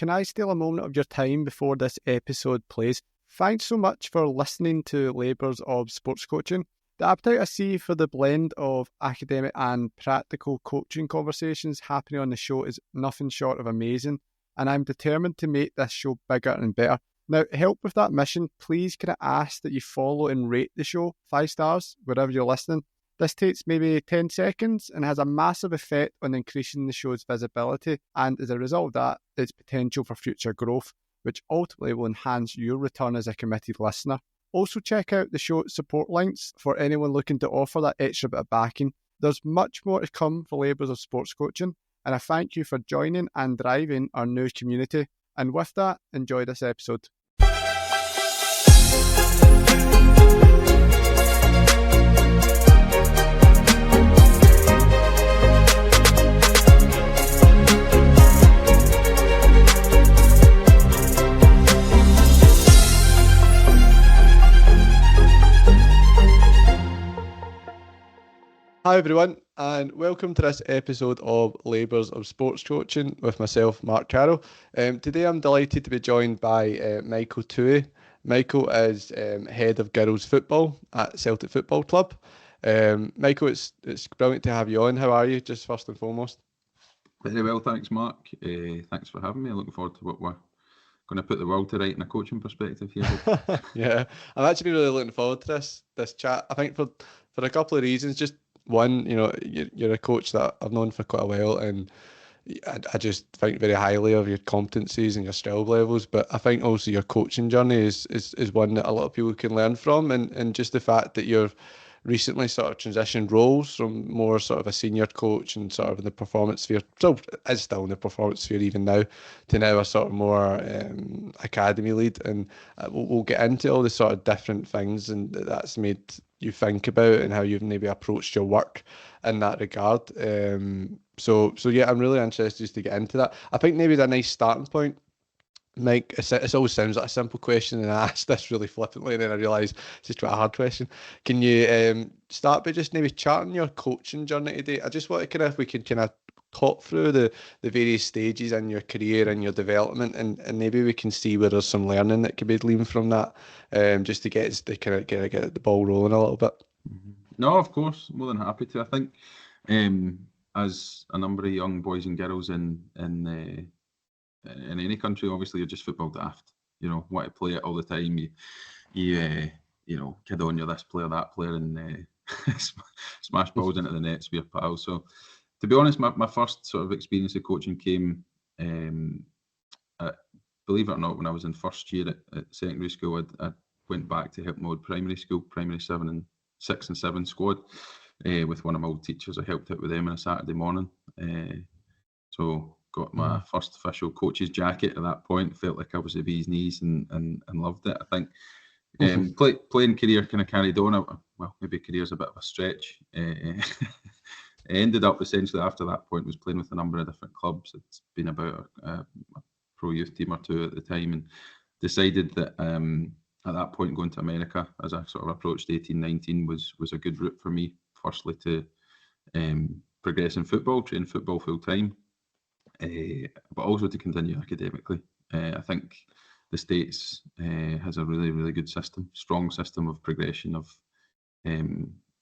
can I steal a moment of your time before this episode plays? Thanks so much for listening to Labours of Sports Coaching. The appetite I see for the blend of academic and practical coaching conversations happening on the show is nothing short of amazing, and I'm determined to make this show bigger and better. Now, to help with that mission, please can I ask that you follow and rate the show 5 stars wherever you're listening. This takes maybe 10 seconds and has a massive effect on increasing the show's visibility, and as a result of that, its potential for future growth, which ultimately will enhance your return as a committed listener. Also check out the show support links for anyone looking to offer that extra bit of backing. There's much more to come for Labours of Sports Coaching, and I thank you for joining and driving our new community. And with that, enjoy this episode. Hi everyone, and welcome to this episode of Labours of Sports Coaching with myself, Mark Carroll. Today I'm delighted to be joined by Michael Tuohy. Michael is head of girls football at Celtic Football Club. Michael, it's brilliant to have you on. How are you, just first and foremost? Very well, thanks Mark. Thanks for having me. Looking forward to what we're going to put the world to right in a coaching perspective here. Yeah, I'm actually really looking forward to this chat. I think for a couple of reasons. Just one, you know, you're a coach that I've known for quite a while, and I just think very highly of your competencies and your skill levels. But I think also your coaching journey is one that a lot of people can learn from, and just the fact that you've recently sort of transitioned roles from more sort of a senior coach and sort of in the performance sphere, still in the performance sphere even now, to now a sort of more academy lead, and we'll get into all the sort of different things and that's made you think about and how you've maybe approached your work in that regard. So yeah, I'm really interested just to get into that. I think maybe the nice starting point, Mike, it always sounds like a simple question, and I asked this really flippantly, and then I realised it's just quite a hard question. Can you start by just maybe charting your coaching journey today? I just want to if we can kind of talk through the various stages in your career and your development, and maybe we can see where there's some learning that could be gleaned from that, just to get the ball rolling a little bit. No, of course, more than happy to. I think as a number of young boys and girls in any country, obviously you're just football daft. You know, want to play it all the time. You know, kid on, you're this player, that player, and smash balls into the nets with your pals. So, to be honest, my first sort of experience of coaching came, believe it or not, when I was in first year at secondary school. I went back to help my old primary school, primary 6 and 7 squad, with one of my old teachers. I helped out with them on a Saturday morning. So got my first official coach's jacket at that point. Felt like I was the bee's knees and loved it. I think playing career kind of carried on. Well, maybe career's a bit of a stretch. I ended up essentially after that point was playing with a number of different clubs. It's been about a pro youth team or two at the time, and decided that at that point going to America as I sort of approached 18, 19 was a good route for me. Firstly to progress in football, train football full time, but also to continue academically. I think the States has a really, really good system, strong system of progression of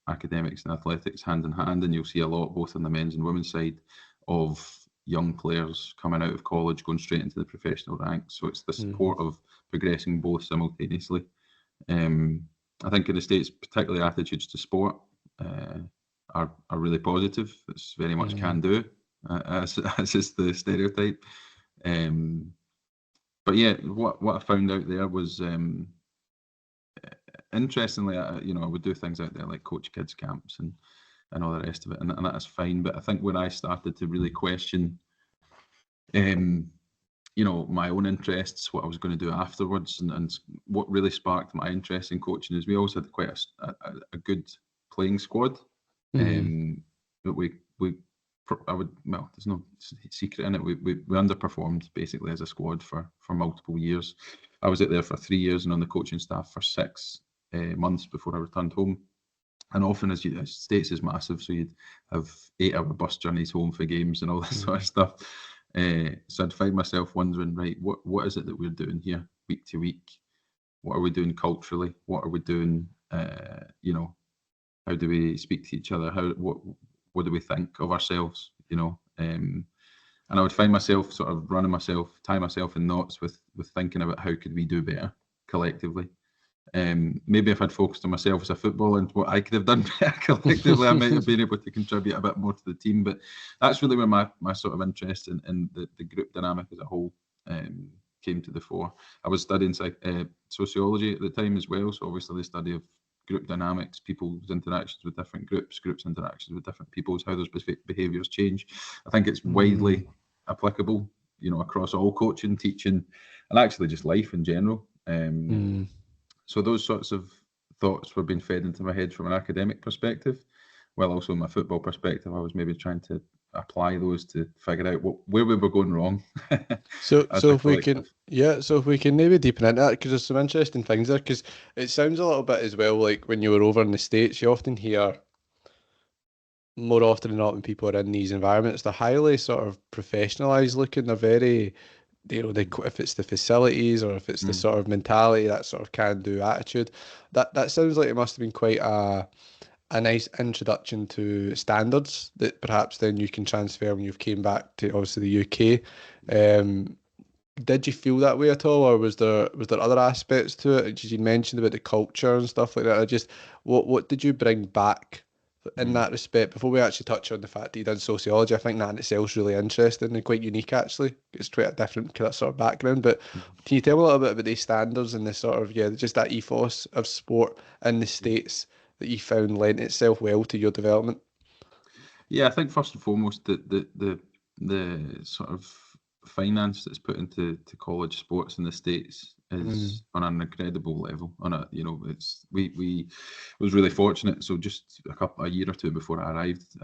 academics and athletics hand in hand, and you'll see a lot both on the men's and women's side of young players coming out of college going straight into the professional ranks. So it's the support of progressing both simultaneously. I think in the States, particularly attitudes to sport are really positive. It's very much can do, as is the stereotype. But yeah, what I found out there was, interestingly, I would do things out there like coach kids camps and all the rest of it, and that is fine. But I think when I started to really question, my own interests, what I was going to do afterwards, and what really sparked my interest in coaching is we also had quite a good playing squad. But there's no secret in it. We underperformed basically as a squad for multiple years. I was out there for 3 years and on the coaching staff for 6 months before I returned home. And often, as States is massive, so you'd have 8-hour bus journeys home for games and all that sort of stuff. So I'd find myself wondering, right, what is it that we're doing here week to week? What are we doing culturally? What are we doing? You know, how do we speak to each other? What do we think of ourselves? You know, and I would find myself sort of tie myself in knots with thinking about how could we do better collectively. Maybe if I'd focused on myself as a footballer and what I could have done better collectively, I might have been able to contribute a bit more to the team. But that's really where my sort of interest in the group dynamic as a whole came to the fore. I was studying sociology at the time as well, so obviously the study of group dynamics, people's interactions with different groups interactions with different peoples, how those behaviours change. I think it's widely applicable, you know, across all coaching, teaching, and actually just life in general. So those sorts of thoughts were being fed into my head from an academic perspective, while also in my football perspective, I was maybe trying to apply those to figure out where we were going wrong. So if we can, so if we can maybe deepen into that, because there's some interesting things there, because it sounds a little bit as well like when you were over in the States, you often hear, more often than not, when people are in these environments, they're highly sort of professionalized looking. They're very, you know, if it's the facilities or if it's the sort of mentality, that sort of can-do attitude, that sounds like it must have been quite a nice introduction to standards that perhaps then you can transfer when you've came back to obviously the UK. Did you feel that way at all, or was there other aspects to it? Did you mention about the culture and stuff like that? I just what did you bring back in that respect before we actually touch on the fact that you did sociology? I think that in itself is really interesting and quite unique actually. It's quite a different kind of sort of background. But can you tell me a little bit about these standards and the sort of just that ethos of sport in the States that you found lent itself well to your development? Yeah, I think first and foremost the sort of finance that's put into college sports in the States is on an incredible level. It's we was really fortunate. So just a year or two before I arrived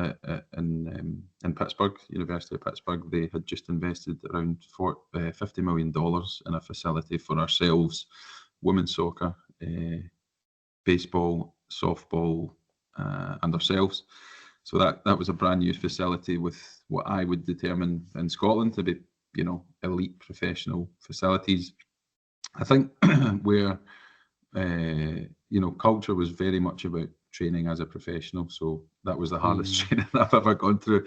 in Pittsburgh, University of Pittsburgh, they had just invested around $50 million in a facility for ourselves, women's soccer, baseball, softball, and ourselves. So that was a brand new facility with what I would determine in Scotland to be, elite professional facilities. I think where, culture was very much about training as a professional. So that was the hardest training I've ever gone through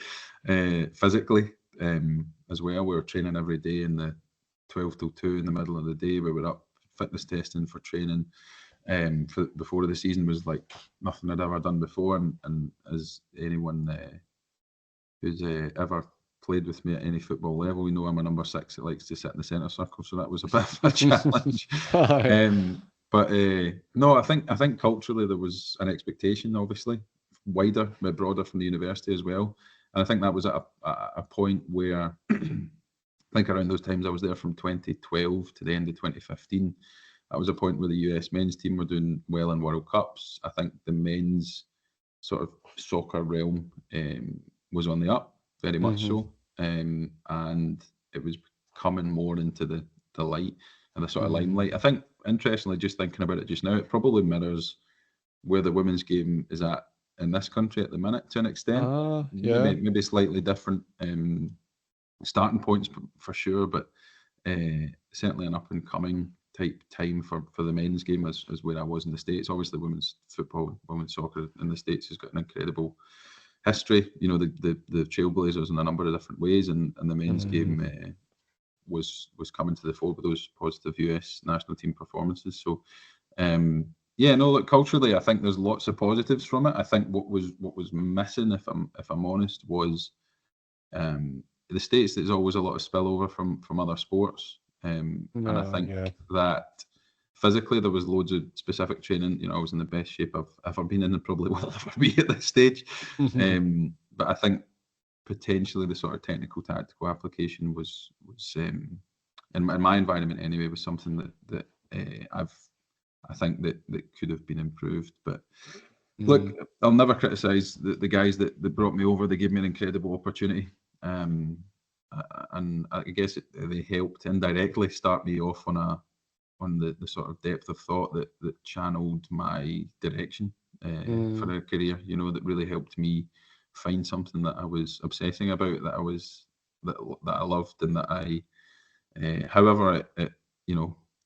physically as well. We were training every day in the 12 till 2 in the middle of the day. We were up fitness testing for training. Before the season was like nothing I'd ever done before, and as anyone who's ever played with me at any football level, we know I'm a number 6 that likes to sit in the centre circle, so that was a bit of a challenge. But no, I think culturally there was an expectation, obviously wider, but broader from the university as well, and I think that was at a point where I think around those times I was there from 2012 to the end of 2015. That was a point where the US men's team were doing well in World Cups. I think the men's sort of soccer realm was on the up, very much so. And it was coming more into the light and the sort of limelight. I think, interestingly, just thinking about it just now, it probably mirrors where the women's game is at in this country at the minute to an extent. Maybe slightly different starting points for sure, but certainly an up and coming type time for the men's game as where I was in the States. Obviously, women's football, women's soccer in the States has got an incredible history. The trailblazers in a number of different ways, and the men's game was coming to the fore with those positive US national team performances. So, look, culturally, I think there's lots of positives from it. I think what was missing, if I'm honest, was the States. There's always a lot of spillover from other sports. And I think that physically there was loads of specific training. I was in the best shape I've ever been in and probably will ever be at this stage. But I think potentially the sort of technical tactical application was in my environment anyway, was something that I think that could have been improved. But look, I'll never criticise the guys that brought me over. They gave me an incredible opportunity. And I guess they helped indirectly start me off on the sort of depth of thought that channeled my direction for a career. That really helped me find something that I was obsessing about, that that I loved and that I, however it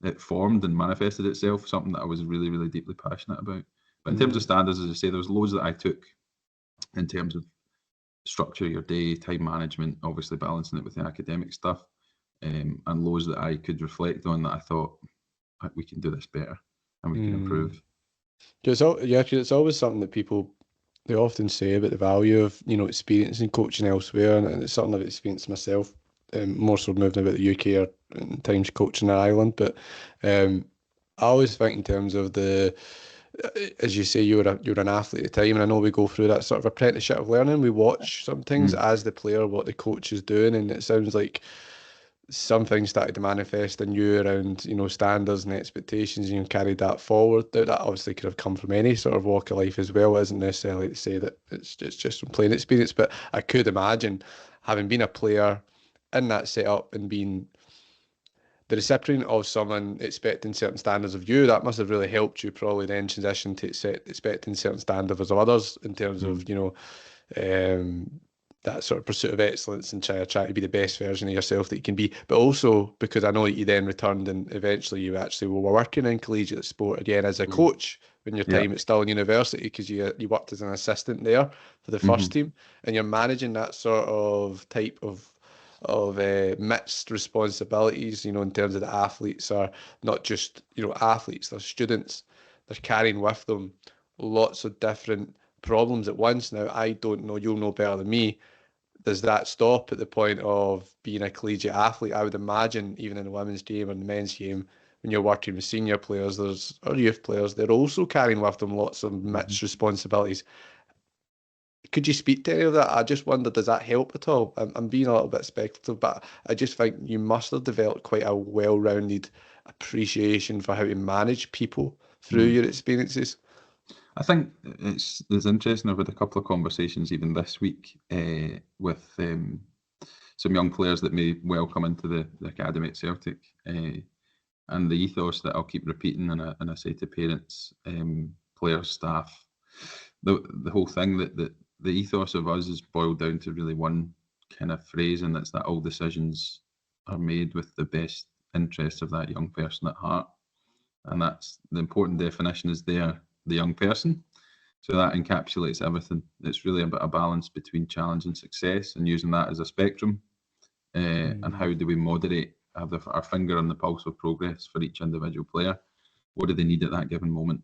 it formed and manifested itself, something that I was really, really deeply passionate about. But in terms of standards, as I say, there was loads that I took in terms of structure your day, time management, obviously balancing it with the academic stuff, and loads that I could reflect on that I thought we can do this better and we can improve. Cause it's always something that they often say about the value of experience and coaching elsewhere, and it's something I've experienced myself, more so moving about the UK or in times coaching in Ireland. But I always think in terms of as you say, you're an athlete at the time, and I know we go through that sort of apprenticeship of learning. We watch some things as the player, what the coach is doing, and it sounds like some things started to manifest in you around, standards and expectations, and you carried that forward. Now, that obviously could have come from any sort of walk of life as well. It isn't necessarily to say that it's just from playing experience, but I could imagine having been a player in that setup and being the recipient of someone expecting certain standards of you, that must have really helped you probably then transition to expecting certain standards of others in terms of, that sort of pursuit of excellence and try to be the best version of yourself that you can be. But also because I know that you then returned and eventually you actually were working in collegiate sport again as a coach when your time at Stirling University, because you worked as an assistant there for the first team, and you're managing that sort of type of mixed responsibilities, in terms of the athletes are not just, athletes, they're students. They're carrying with them lots of different problems at once. Now, I don't know, you'll know better than me. Does that stop at the point of being a collegiate athlete? I would imagine even in the women's game or the men's game, when you're working with senior players, or youth players, they're also carrying with them lots of mixed responsibilities. Could you speak to any of that? I just wonder, does that help at all? I'm being a little bit speculative, but I just think you must have developed quite a well-rounded appreciation for how to manage people through your experiences. I think it's interesting. I've had a couple of conversations even this week with some young players that may well come into the academy at Celtic, and the ethos that I'll keep repeating, and I say to parents, players, staff, the whole thing that the ethos of us is boiled down to really one kind of phrase, and that's that all decisions are made with the best interests of that young person at heart. And that's the important definition, is the young person. So that encapsulates everything. It's really about a balance between challenge and success, and using that as a spectrum. And how do we moderate, have our finger on the pulse of progress for each individual player? What do they need at that given moment?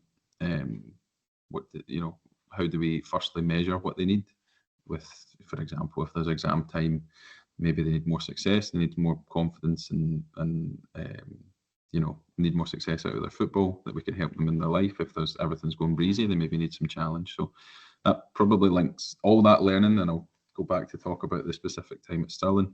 How do we firstly measure what they need? With, for example, if there's exam time, maybe they need more success, they need more confidence, and need more success out of their football, that we can help them in their life. If everything's going breezy, they maybe need some challenge. So that probably links all that learning, and I'll go back to talk about the specific time at Stirling.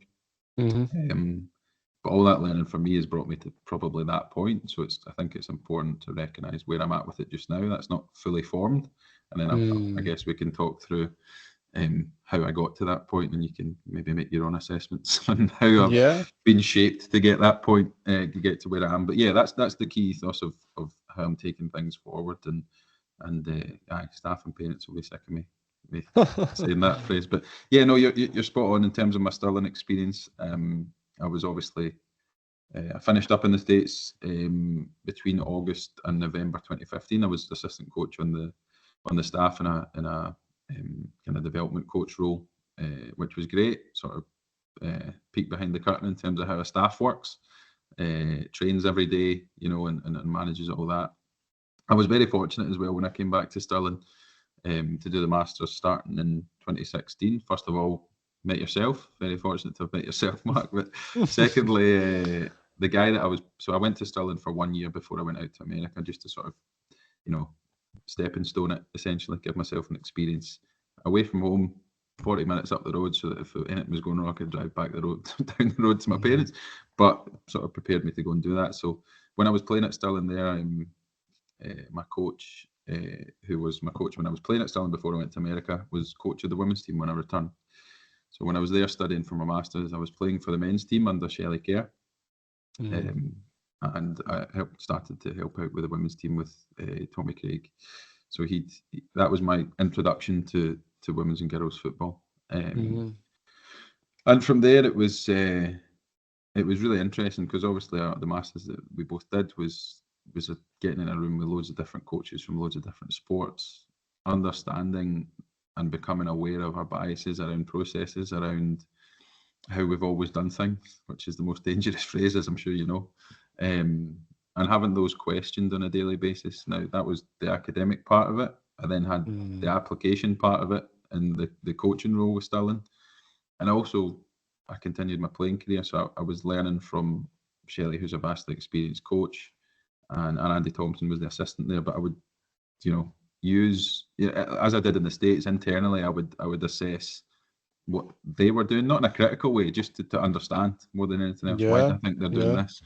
But all that learning for me has brought me to probably that point. So I think it's important to recognise where I'm at with it just now. That's not fully formed, and then I guess we can talk through how I got to that point, and you can maybe make your own assessments on how I've been shaped to get that point, to get to where I am. But yeah, that's the key ethos of how I'm taking things forward, and staff and parents will be sick of me saying that phrase. But yeah, no, you're spot on in terms of my Stirling experience. I was obviously I finished up in the States between August and November 2015. I was assistant coach on the staff in a kind of development coach role, which was great. Sort of peek behind the curtain in terms of how a staff works, trains every day, and manages all that. I was very fortunate as well when I came back to Stirling to do the Masters starting in 2016. First of all, met yourself. Very fortunate to have met yourself, Mark. But secondly, the guy that I went to Stirling for 1 year before I went out to America, just to sort of, stepping stone it, essentially, give myself an experience away from home, 40 minutes up the road, so that if anything was going wrong, I could drive back down the road to my parents. But sort of prepared me to go and do that. So when I was playing at Stirling there, my coach, who was my coach when I was playing at Stirling before I went to America, was coach of the women's team when I returned. So when I was there studying for my Masters, I was playing for the men's team under Shelley Kerr. And I started to help out with the women's team with Tommy Craig. So that was my introduction to women's and girls football. And from there, it was really interesting because obviously the masters that we both did was getting in a room with loads of different coaches from loads of different sports, understanding and becoming aware of our biases around processes, around how we've always done things, which is the most dangerous phrase, as I'm sure you know, and having those questioned on a daily basis. Now, that was the academic part of it. I then had the application part of it and the coaching role with Stirling. And also, I continued my playing career, so I was learning from Shelley, who's a vastly experienced coach, and Andy Thompson was the assistant there. But I would, use, as I did in the States internally, I would assess what they were doing, not in a critical way, just to understand more than anything else. Why do I think they're doing this?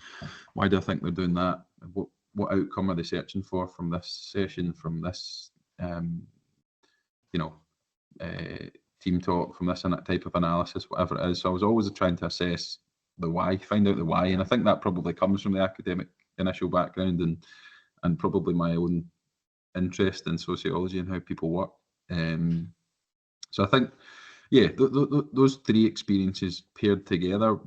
Why do I think they're doing that? What outcome are they searching for from this session, from this, team talk, from this type of analysis, whatever it is. So I was always trying to assess the why, find out the why, and I think that probably comes from the academic initial background and probably my own interest in sociology and how people work. So I think, those three experiences paired together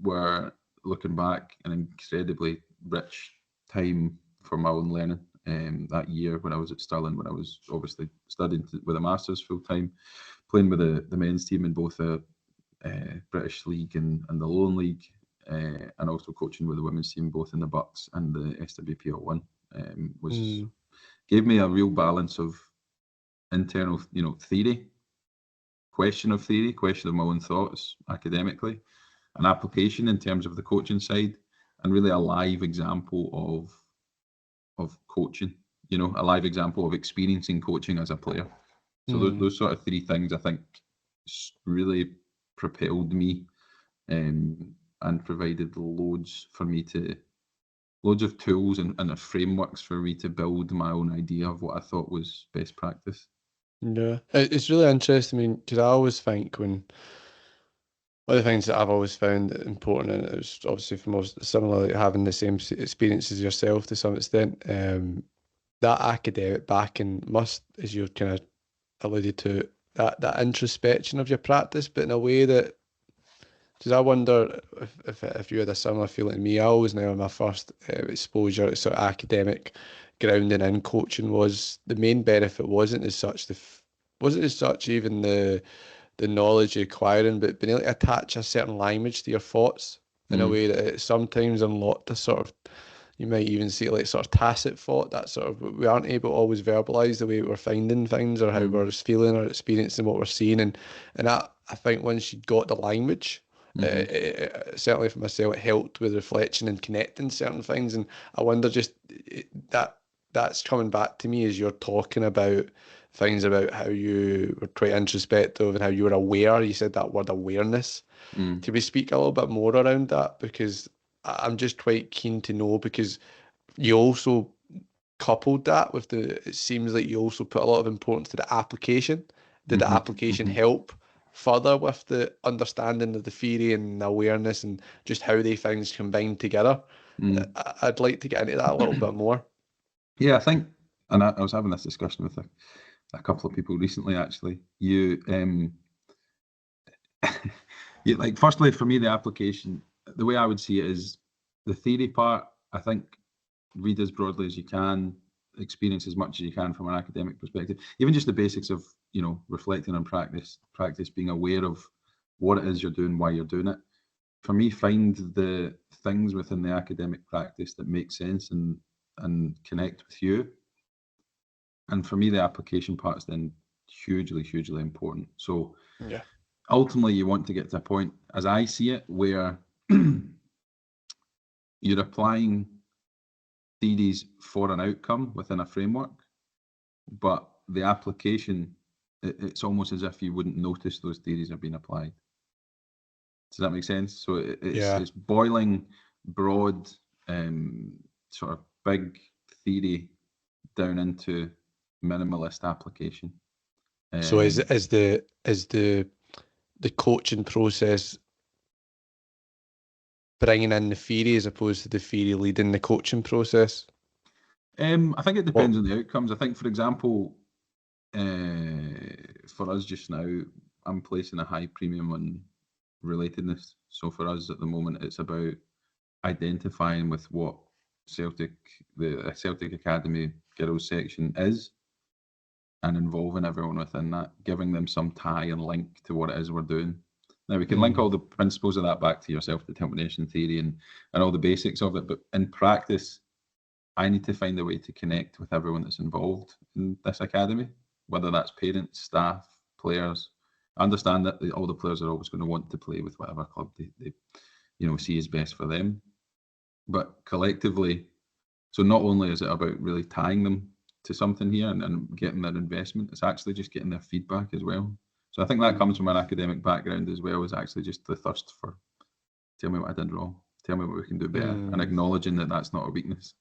were, looking back, an incredibly rich time for my own learning. That year when I was at Stirling, when I was obviously studying with a master's full time, playing with the men's team in both the British League and the Lowland League, and also coaching with the women's team both in the Bucks and the SWPL1, gave me a real balance of internal, theory, question of my own thoughts academically, an application in terms of the coaching side, and really a live example of coaching, a live example of experiencing coaching as a player. So those sort of three things, I think, really propelled me and provided loads of tools and frameworks for me to build my own idea of what I thought was best practice. Yeah, it's really interesting. I mean, because I always think one of the things that I've always found important, and it's obviously for most similar, like having the same experiences yourself to some extent, that academic backing must, as you kind of alluded to, that introspection of your practice, but in a way that, because I wonder if you had a similar feeling to me. I always know my first exposure to sort of academic grounding in coaching was the main benefit wasn't as such wasn't as such even the knowledge you're acquiring, but being able to attach a certain language to your thoughts in a way that it sometimes unlocked a sort of, you might even see it like sort of tacit thought, that sort of, we aren't able to always verbalize the way we're finding things or how we're feeling or experiencing what we're seeing. And that, I think once you got the language, certainly for myself, it helped with reflection and connecting certain things. And I wonder just that's coming back to me as you're talking about things about how you were quite introspective and how you were aware. You said that word awareness. Can we speak a little bit more around that? Because I'm just quite keen to know, because you also coupled that with it seems like you also put a lot of importance to the application. Did the application help further with the understanding of the theory and the awareness and just how they things combine together? I'd like to get into that a little bit more. Yeah, I think, and I was having this discussion with a couple of people recently, actually. You like, firstly, for me, the application, the way I would see it is the theory part. I think read as broadly as you can, experience as much as you can from an academic perspective. Even just the basics of, reflecting on practice, being aware of what it is you're doing, why you're doing it. For me, find the things within the academic practice that make sense and connect with you. And for me, the application part is then hugely, hugely important. So Yeah. Ultimately, you want to get to a point, as I see it, where you're applying theories for an outcome within a framework, but the application, it's almost as if you wouldn't notice those theories are being applied. Does that make sense? So it's boiling broad, sort of big theory down into minimalist application. So is the coaching process bringing in the theory as opposed to the theory leading the coaching process? I think it depends on the outcomes. I think, for example, for us just now, I'm placing a high premium on relatedness. So for us at the moment, it's about identifying with what the Celtic Academy girls section is, and involving everyone within that, giving them some tie and link to what it is we're doing. Now, we can link all the principles of that back to your self-determination theory and all the basics of it, but in practice, I need to find a way to connect with everyone that's involved in this academy, whether that's parents, staff, players. I understand that all the players are always going to want to play with whatever club they see is best for them. But collectively, so not only is it about really tying them to something here and getting their investment, it's actually just getting their feedback as well. So I think that comes from an academic background as well, as actually just the thirst for, tell me what I did wrong, tell me what we can do better, and acknowledging that that's not a weakness.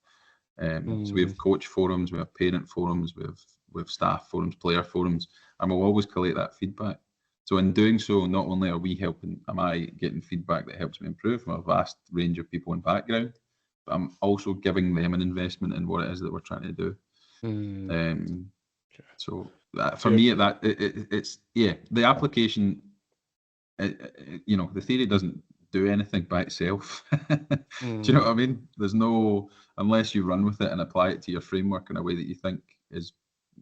So we have coach forums, we have parent forums, we have staff forums, player forums, and we'll always collate that feedback. So in doing so, not only am I getting feedback that helps me improve from a vast range of people and background, but I'm also giving them an investment in what it is that we're trying to do. So for me, it's the application. The theory doesn't do anything by itself. Do you know what I mean? There's no, unless you run with it and apply it to your framework in a way that you think is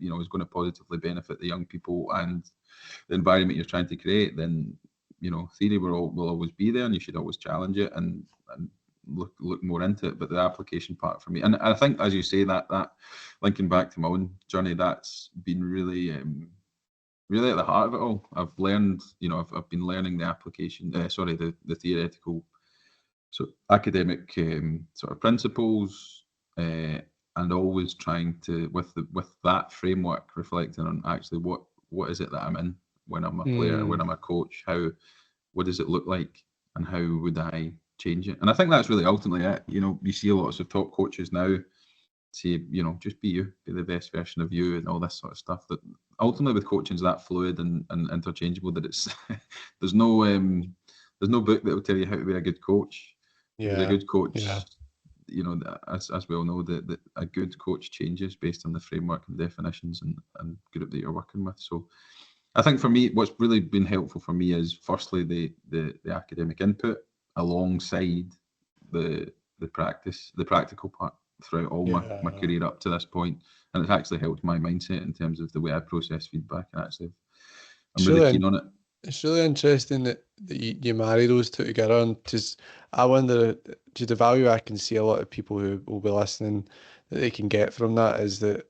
going to positively benefit the young people and the environment you're trying to create, then theory will always be there, and you should always challenge it and look more into it. But the application part for me, and I think, as you say, that linking back to my own journey, that's been really at the heart of it all. I've learned, I've been learning the application, the theoretical, so academic sort of principles, and always trying to, with that framework, reflecting on actually what is it that I'm in when I'm a player, when I'm a coach, what does it look like, and how would I change it? And I think that's really ultimately it. You see lots of top coaches now say, just be you, be the best version of you, and all this sort of stuff. That ultimately with coaching is that fluid and interchangeable that it's there's no book that will tell you how to be a good coach. Because a good coach, as we all know, that a good coach changes based on the framework and definitions and group that you're working with. So I think for me, what's really been helpful for me is firstly the academic input alongside the practical part throughout all my career up to this point, and it's actually helped my mindset in terms of the way I process feedback. And actually, I'm really keen on it. It's really interesting that you marry those two together, and just I wonder, the value I can see a lot of people who will be listening that they can get from that is that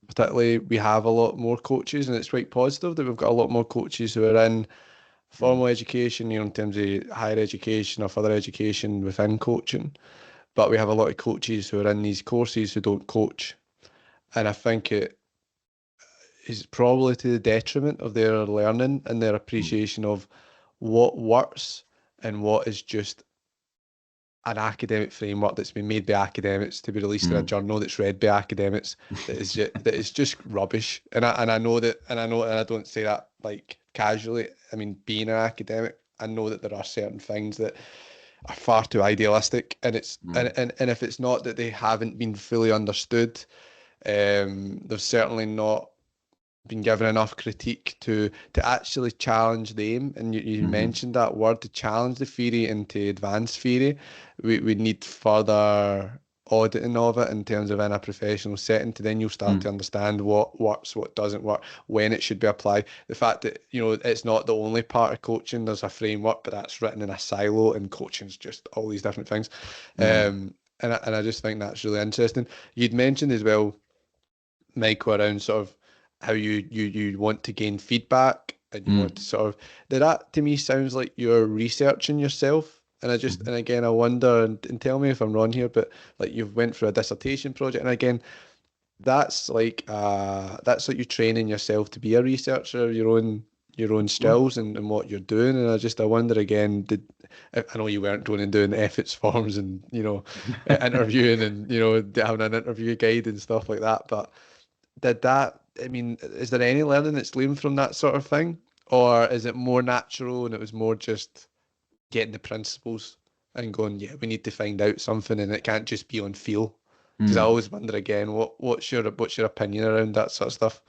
particularly we have a lot more coaches, and it's quite positive that we've got a lot more coaches who are in formal education, in terms of higher education or further education within coaching. But we have a lot of coaches who are in these courses who don't coach. And I think it is probably to the detriment of their learning and their appreciation of what works and what is just an academic framework that's been made by academics to be released in a journal that's read by academics that is just rubbish. And I know that, and I don't say that like casually. I mean, being an academic, I know that there are certain things that are far too idealistic, and it's and if it's not that they haven't been fully understood, they've certainly not been given enough critique to actually challenge the aim. And you mentioned that word, to challenge the theory into advanced theory. We need further auditing of it in terms of in a professional setting, to then you'll start to understand what works, what doesn't work, when it should be applied. The fact that it's not the only part of coaching, there's a framework, but that's written in a silo, and coaching's just all these different things. And I just think that's really interesting. You'd mentioned as well, Michael, around sort of how you want to gain feedback, and you want to sort of, that to me sounds like you're researching yourself. And I just, and again, I wonder, and tell me if I'm wrong here, but like you've went through a dissertation project, and again, that's like you training yourself to be a researcher, your own skills and what you're doing. And I wonder again, I know you weren't going and doing ethics forms and interviewing and having an interview guide and stuff like that, but I mean, is there any learning that's gleaned from that sort of thing? Or is it more natural and it was more just getting the principles and going, yeah, we need to find out something, and it can't just be on feel? Because I always wonder again, what's your opinion around that sort of stuff?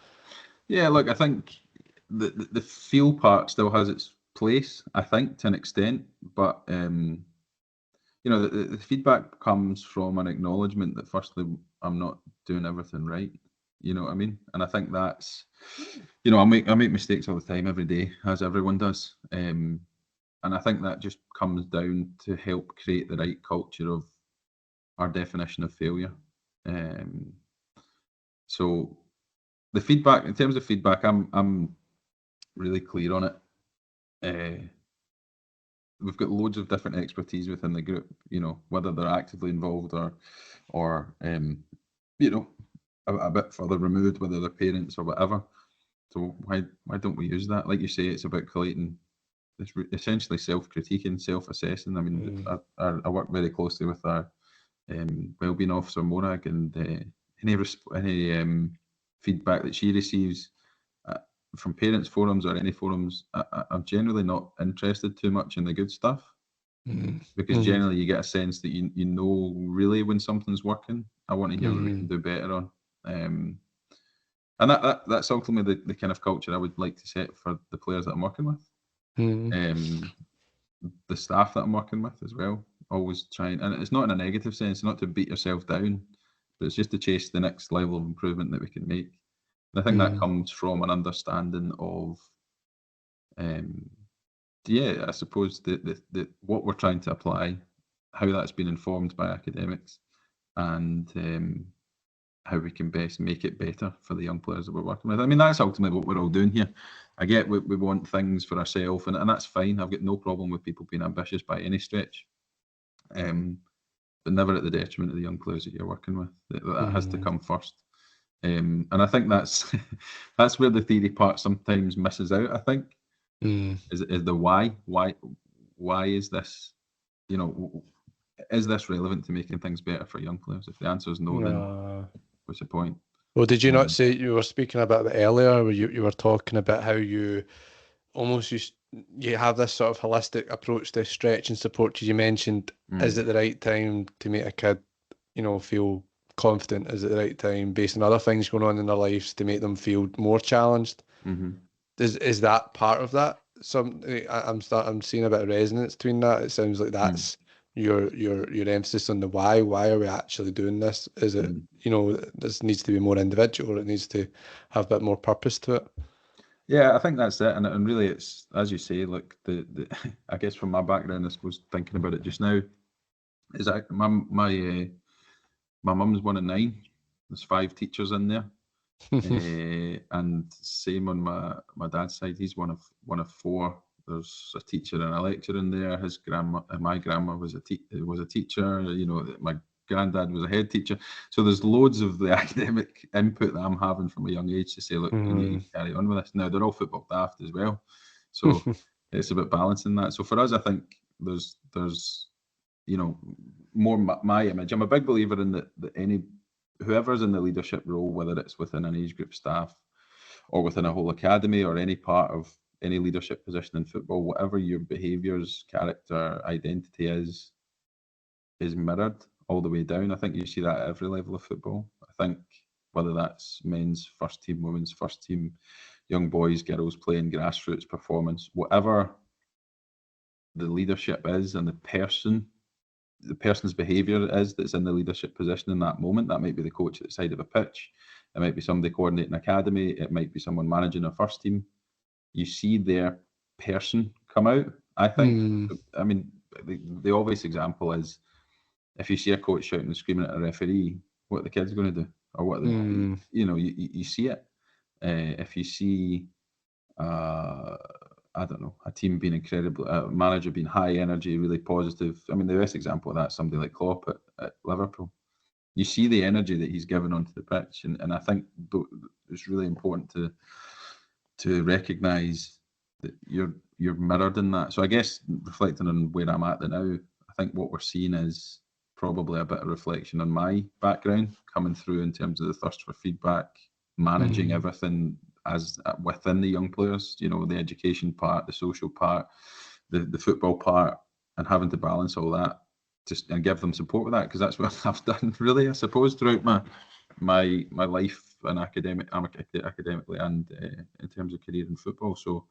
Yeah, look, I think the feel part still has its place, I think, to an extent, but the feedback comes from an acknowledgement that firstly I'm not doing everything right. You know what I mean? And I think that's, I make mistakes all the time, every day, as everyone does. And I think that just comes down to help create the right culture of our definition of failure. So the feedback, in terms of feedback, I'm really clear on it. We've got loads of different expertise within the group, whether they're actively involved or a bit further removed, whether they're parents or whatever. So why don't we use that? Like you say, it's about collating. It's essentially self-critiquing, self-assessing. I mean, I work very closely with our wellbeing officer Morag, and any feedback that she receives from parents forums or any forums, I'm generally not interested too much in the good stuff, because generally you get a sense that you know really when something's working. I want to hear what we can do better on, and that's ultimately the kind of culture I would like to set for the players that I'm working with, the staff that I'm working with as well. Always trying, and it's not in a negative sense, not to beat yourself down, but it's just to chase the next level of improvement that we can make. And I think that comes from an understanding of, I suppose the what we're trying to apply, how that's been informed by academics, and how we can best make it better for the young players that we're working with. I mean, that's ultimately what we're all doing here. I get we want things for ourselves, and that's fine. I've got no problem with people being ambitious by any stretch, but never at the detriment of the young players that you're working with. That has to come first. And I think that's that's where the theory part sometimes misses out. I think is the why. Why is this? Is this relevant to making things better for young players? If the answer is no, then what's the point? Well, did you not say, you were speaking about it earlier, where you were talking about how you almost you have this sort of holistic approach to stretch and support? Because you mentioned, is it the right time to make a kid, feel confident? Is it the right time, based on other things going on in their lives, to make them feel more challenged? Is that part of that? I'm seeing a bit of resonance between that. It sounds like that's your emphasis on the why. Why are we actually doing this? Is it this needs to be more individual, or it needs to have a bit more purpose to it? Yeah, I think that's it, and really, it's as you say. Look, the I guess from my background, I suppose thinking about it just now, is that my mum's one of 9. There's 5 teachers in there, and same on my dad's side. He's one of 4. There's a teacher and a lecturer in there. His grandma, my grandma was a teacher. My granddad was a head teacher. So there's loads of the academic input that I'm having from a young age to say, look, you need to carry on with this. Now they're all football daft as well, so it's about balancing that. So for us, I think there's more my image. I'm a big believer in that whoever's in the leadership role, whether it's within an age group staff or within a whole academy or any part of any leadership position in football, whatever your behaviours, character, identity is mirrored all the way down. I think you see that at every level of football. I think whether that's men's first team, women's first team, young boys, girls playing grassroots performance, whatever the leadership is and the person's behaviour is that's in the leadership position in that moment. That might be the coach at the side of a pitch. It might be somebody coordinating academy. It might be someone managing a first team. You see their person come out, I think. I mean, the obvious example is if you see a coach shouting and screaming at a referee, what are the kids going to do? Or what are the, you see it. If you see, I don't know, a team being incredible, a manager being high energy, really positive. I mean, the best example of that is somebody like Klopp at Liverpool. You see the energy that he's given onto the pitch, and I think it's really important to recognise that you're mirrored in that. So I guess reflecting on where I'm at now, I think what we're seeing is probably a bit of reflection on my background coming through in terms of the thirst for feedback, managing everything as within the young players, the education part, the social part, the football part, and having to balance all that and give them support with that, because that's what I've done really, I suppose, throughout my life and academically and in terms of career in football. So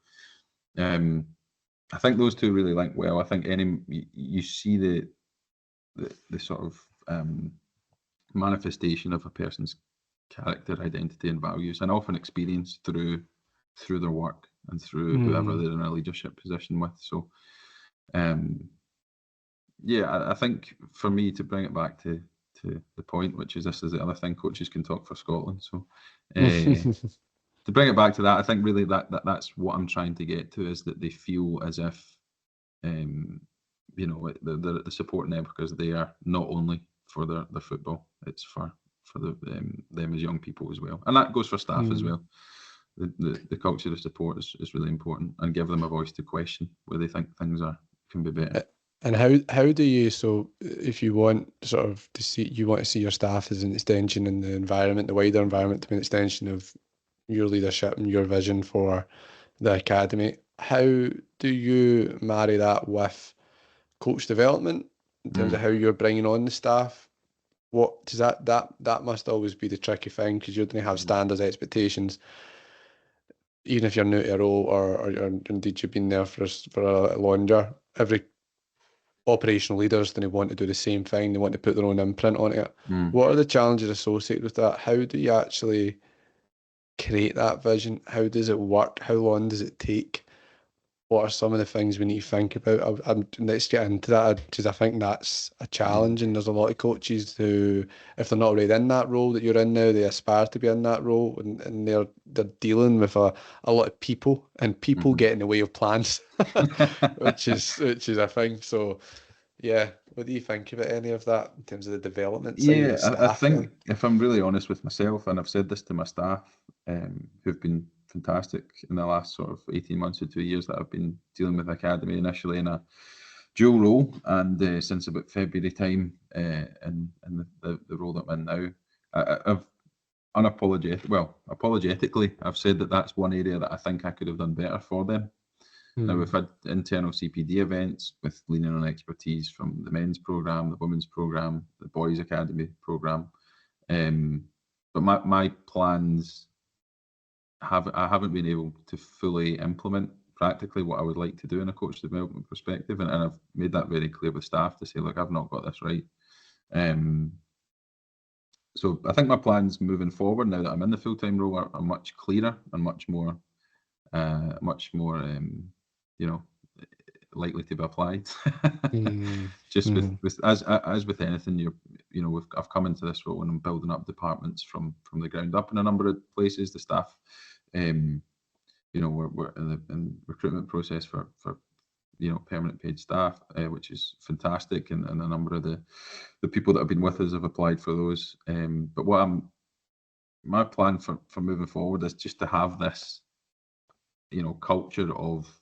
I think those two really link well. I think you see the sort of manifestation of a person's character, identity, and values, and often experience through their work and through whoever they're in a leadership position with. So, yeah, I think for me, to bring it back to the point, which is, this is the other thing, coaches can talk for Scotland. So, to bring it back to that, I think really that's what I'm trying to get to, is that they feel as if, the support network is there not only for their football, it's for them as young people as well, and that goes for staff as well. The culture of support is really important, and give them a voice to question where they think things can be better. And how do you, so if you want sort of you want to see your staff as an extension in the environment, the wider environment, to be an extension of your leadership and your vision for the academy, how do you marry that with coach development in terms of how you're bringing on the staff? What does that must always be the tricky thing, because you're going to have standards, expectations, even if you're new to a role, or indeed you've been there for a longer. Every operational leaders, then they want to do the same thing. They want to put their own imprint on it. What are the challenges associated with that? How do you actually create that vision? How does it work? How long does it take? What are some of the things we need to think about? Let's get into that, because I think that's a challenge, and there's a lot of coaches who, if they're not already in that role that you're in now, they aspire to be in that role, and they're dealing with a lot of people, and people get in the way of plans, which is a thing. So, yeah, what do you think about any of that in terms of the development side of the staff? I think, if I'm really honest with myself, and I've said this to my staff, who've been fantastic in the last sort of 18 months to 2 years that I've been dealing with academy, initially in a dual role, and since about February time, in the role that I'm in now, I've apologetically, I've said that that's one area that I think I could have done better for them. Now, we've had internal CPD events with leaning on expertise from the men's programme, the women's programme, the boys' academy programme. But my plans, I haven't been able to fully implement practically what I would like to do in a coach development perspective. And I've made that very clear with staff to say, look, I've not got this right. So I think my plans moving forward, now that I'm in the full-time role, are much clearer and much more likely to be applied. Just with as with anything, I've come into this role and I'm building up departments from the ground up in a number of places. The staff, we're in the recruitment process for permanent paid staff, which is fantastic, and a number of the people that have been with us have applied for those. But my plan for moving forward is just to have this culture of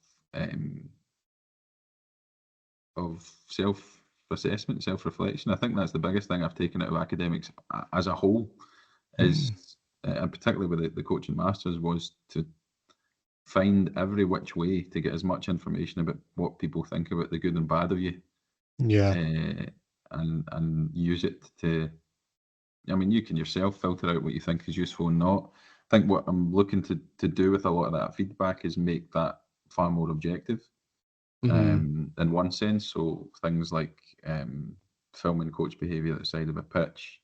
self-assessment, self-reflection. I think that's the biggest thing I've taken out of academics as a whole, is and particularly with the coaching masters, was to find every which way to get as much information about what people think about the good and bad of you, and use it to, you can yourself filter out what you think is useful and not. I think what I'm looking to do with a lot of that feedback is make that far more objective, in one sense. So things like filming coach behaviour outside of a pitch,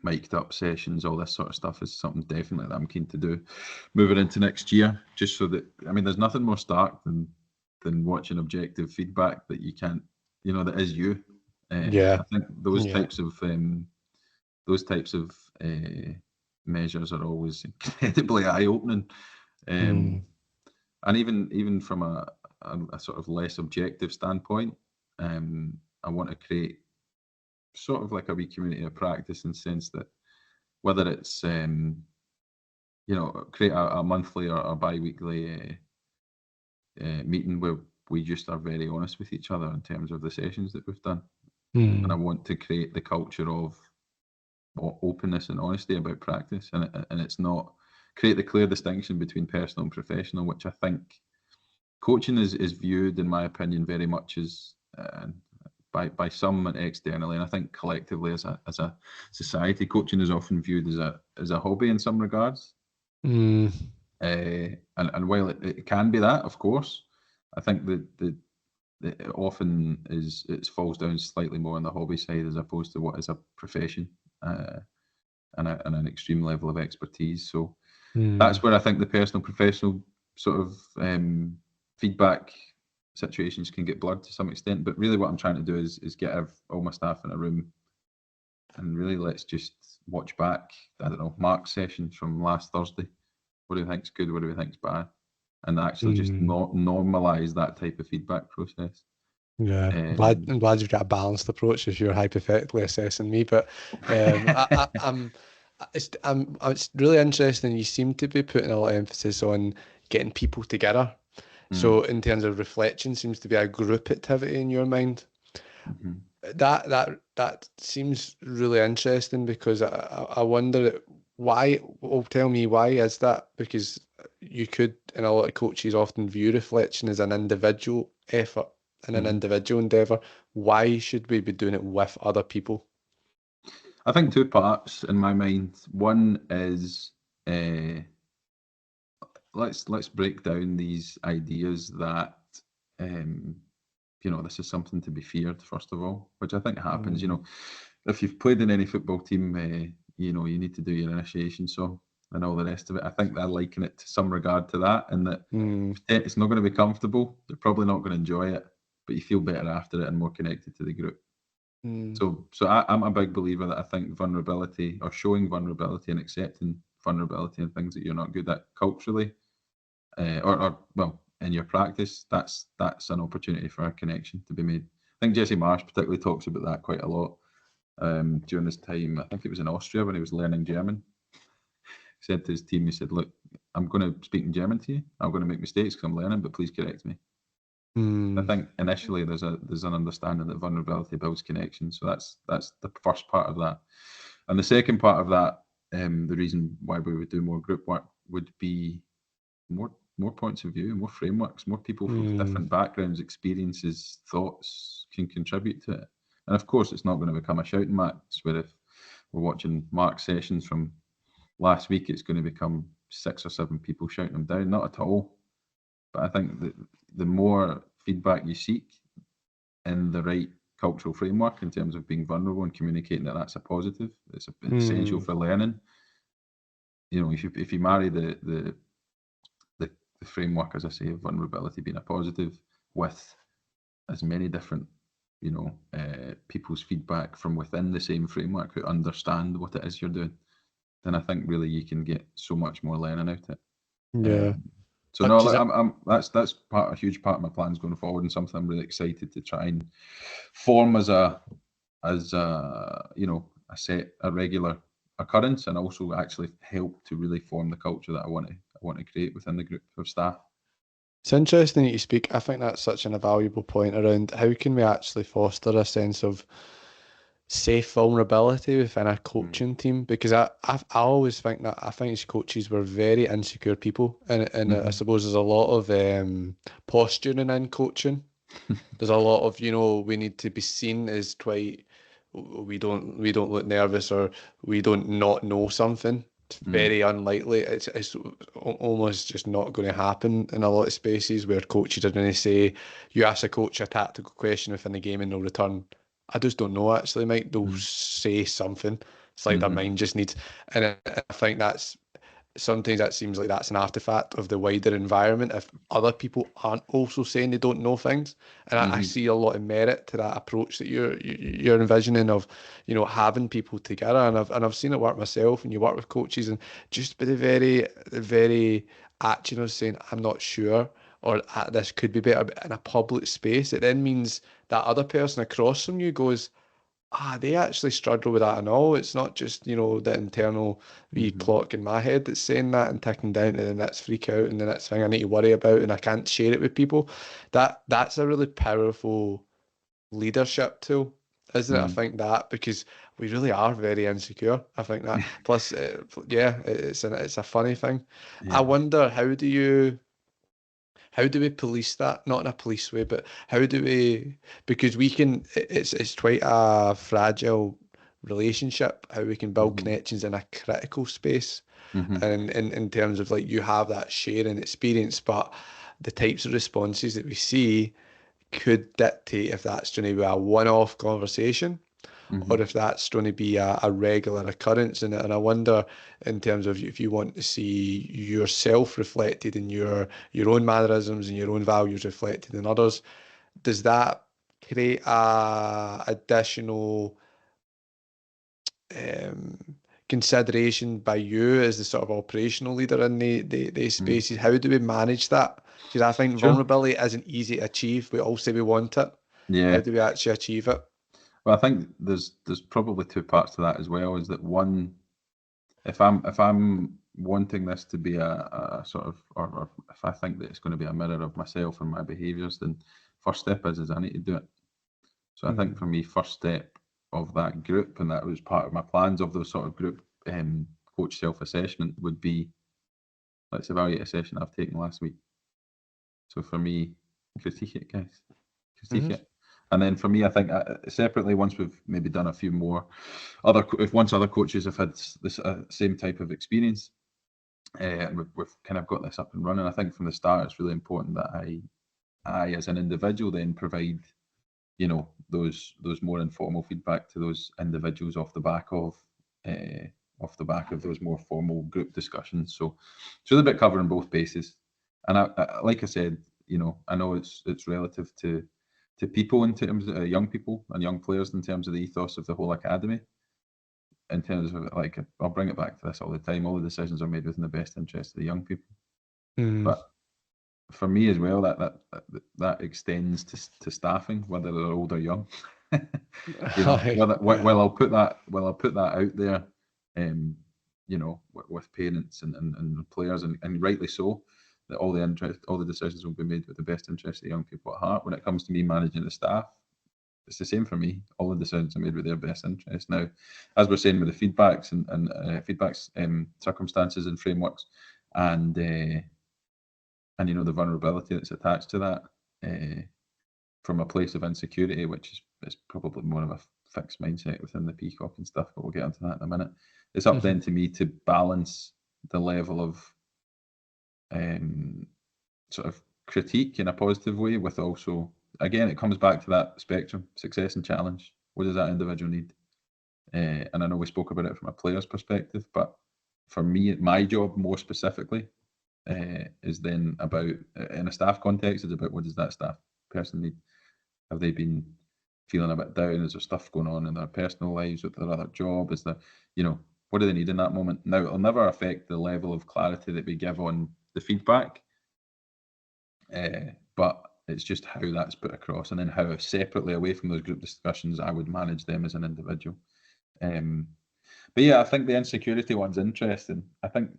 mic'd up sessions, all this sort of stuff is something definitely that I'm keen to do moving into next year, just so that, there's nothing more stark than watching objective feedback that you can't, that is you. I think those types of measures are always incredibly eye-opening, and even from a sort of less objective standpoint, I want to create sort of like a wee community of practice, in the sense that whether it's create a monthly or a bi-weekly meeting where we just are very honest with each other in terms of the sessions that we've done. And I want to create the culture of openness and honesty about practice, and it's not create the clear distinction between personal and professional, which I think coaching is viewed, in my opinion, very much as by some externally, and I think collectively as a society, coaching is often viewed as a hobby in some regards. And while it can be that, of course, I think that it often it falls down slightly more on the hobby side as opposed to what is a profession, and an extreme level of expertise. So that's where I think the personal professional sort of feedback situations can get blurred to some extent. But really, what I'm trying to do is get all my staff in a room and really let's just watch back. I don't know, Mark's sessions from last Thursday. What do we think's good? What do we think's bad? And actually just normalise that type of feedback process. Yeah, I'm glad you've got a balanced approach if you're hypothetically assessing me. But it's really interesting. You seem to be putting a lot of emphasis on getting people together. So in terms of reflection, seems to be a group activity in your mind. That seems really interesting because I wonder why. Well, tell me why is that? Because you could, and a lot of coaches often view reflection as an individual effort and an individual endeavor. Why should we be doing it with other people? I think two parts in my mind. One is let's break down these ideas that this is something to be feared, first of all, which I think happens. If you've played in any football team, you need to do your initiation song and all the rest of it. I think I liken it to some regard to that, and that it's not going to be comfortable. You're probably not going to enjoy it, but you feel better after it and more connected to the group. So I'm a big believer that I think vulnerability, or showing vulnerability and accepting vulnerability and things that you're not good at culturally, or in your practice, that's an opportunity for a connection to be made. I think Jesse Marsh particularly talks about that quite a lot during his time. I think it was in Austria when he was learning German. He said to his team, he said, "Look, I'm going to speak in German to you. I'm going to make mistakes because I'm learning, but please correct me." I think initially there's an understanding that vulnerability builds connection. So that's the first part of that. And the second part of that, the reason why we would do more group work would be more points of view, more frameworks, more people from different backgrounds, experiences, thoughts can contribute to it. And of course, it's not going to become a shouting match where if we're watching Mark's sessions from last week, it's going to become 6 or 7 people shouting them down. Not at all. But I think that the more feedback you seek in the right cultural framework in terms of being vulnerable and communicating that that's a positive, it's essential for learning. If you marry the framework, as I say, of vulnerability being a positive with as many different, people's feedback from within the same framework who understand what it is you're doing, then I think really you can get so much more learning out of it. Yeah. So no, that's a huge part of my plans going forward, and something I'm really excited to try and form as a regular occurrence, and also actually help to really form the culture that I want to create within the group of staff. It's interesting that you speak. I think that's such an valuable point around how can we actually foster a sense of safe vulnerability within a coaching team, because I always think that I think as coaches we're very insecure people, and I suppose there's a lot of posturing in coaching. There's a lot of we need to be seen as quite, we don't look nervous, or we don't not know something. It's very unlikely. It's almost just not going to happen in a lot of spaces where coaches are going to say, you ask a coach a tactical question within the game and they'll return, I just don't know actually, Mike. They'll say something. It's like their mind just needs, and I think that's sometimes that seems like that's an artifact of the wider environment if other people aren't also saying they don't know things. And I see a lot of merit to that approach that you're envisioning of, having people together. And I've seen it work myself, and you work with coaches, and just by the very action of saying I'm not sure, or this could be better, but in a public space, it then means that other person across from you goes, they actually struggle with that and all. It's not just, the internal wee clock in my head that's saying that and ticking down to the next freak out and the next thing I need to worry about, and I can't share it with people. That's a really powerful leadership tool, isn't it? I think that, because we really are very insecure. I think that. Plus, it's a funny thing. Yeah. I wonder, how do we police that? Not in a police way, but how do we, because it's quite a fragile relationship, how we can build connections in a critical space. And in terms of like, you have that sharing experience, but the types of responses that we see could dictate if that's going to be a one-off conversation or if that's going to be a regular occurrence. And I wonder, in terms of if you want to see yourself reflected in your own mannerisms and your own values reflected in others, does that create a additional consideration by you as the sort of operational leader in the spaces? How do we manage that? Because I think Sure. vulnerability isn't easy to achieve. We all say we want it. Yeah. How do we actually achieve it? Well, I think there's probably two parts to that as well. Is that one, if I'm wanting this to be a sort of, or if I think that it's going to be a mirror of myself and my behaviours, then first step is I need to do it. So I think for me, first step of that group, and that was part of my plans of those sort of group coach self-assessment, would be, let's evaluate a session I've taken last week. So for me, critique it, guys. Critique it. And then for me, I think separately, once we've maybe done a few more once other coaches have had this same type of experience, we've kind of got this up and running. I think from the start, it's really important that I as an individual then provide, those more informal feedback to those individuals off the back of those more formal group discussions. So it's really about covering both bases. And I like I said, I know it's relative to people in terms of young people and young players in terms of the ethos of the whole academy. In terms of, like, I'll bring it back to this all the time. All the decisions are made within the best interest of the young people. But for me as well, that extends to staffing, whether they're old or young. Well, I'll put that out there, with parents and players, and rightly so, that all the decisions will be made with the best interest of the young people at heart. When it comes to me managing the staff, it's the same for me. All the decisions are made with their best interest. Now, as we're saying with the feedbacks and circumstances and frameworks, and the vulnerability that's attached to that, from a place of insecurity, which is probably more of a fixed mindset within the peacock and stuff, but we'll get onto that in a minute. It's up then to me to balance the level of sort of critique in a positive way with also, again, it comes back to that spectrum, success and challenge. What does that individual need? And I know we spoke about it from a player's perspective, but for me, my job more specifically is then about, in a staff context, is about what does that staff person need? Have they been feeling a bit down? Is there stuff going on in their personal lives with their other job? Is there, what do they need in that moment? Now, it'll never affect the level of clarity that we give on the feedback, but it's just how that's put across, and then how separately, away from those group discussions, I would manage them as an individual. But yeah, I think the insecurity one's interesting. I think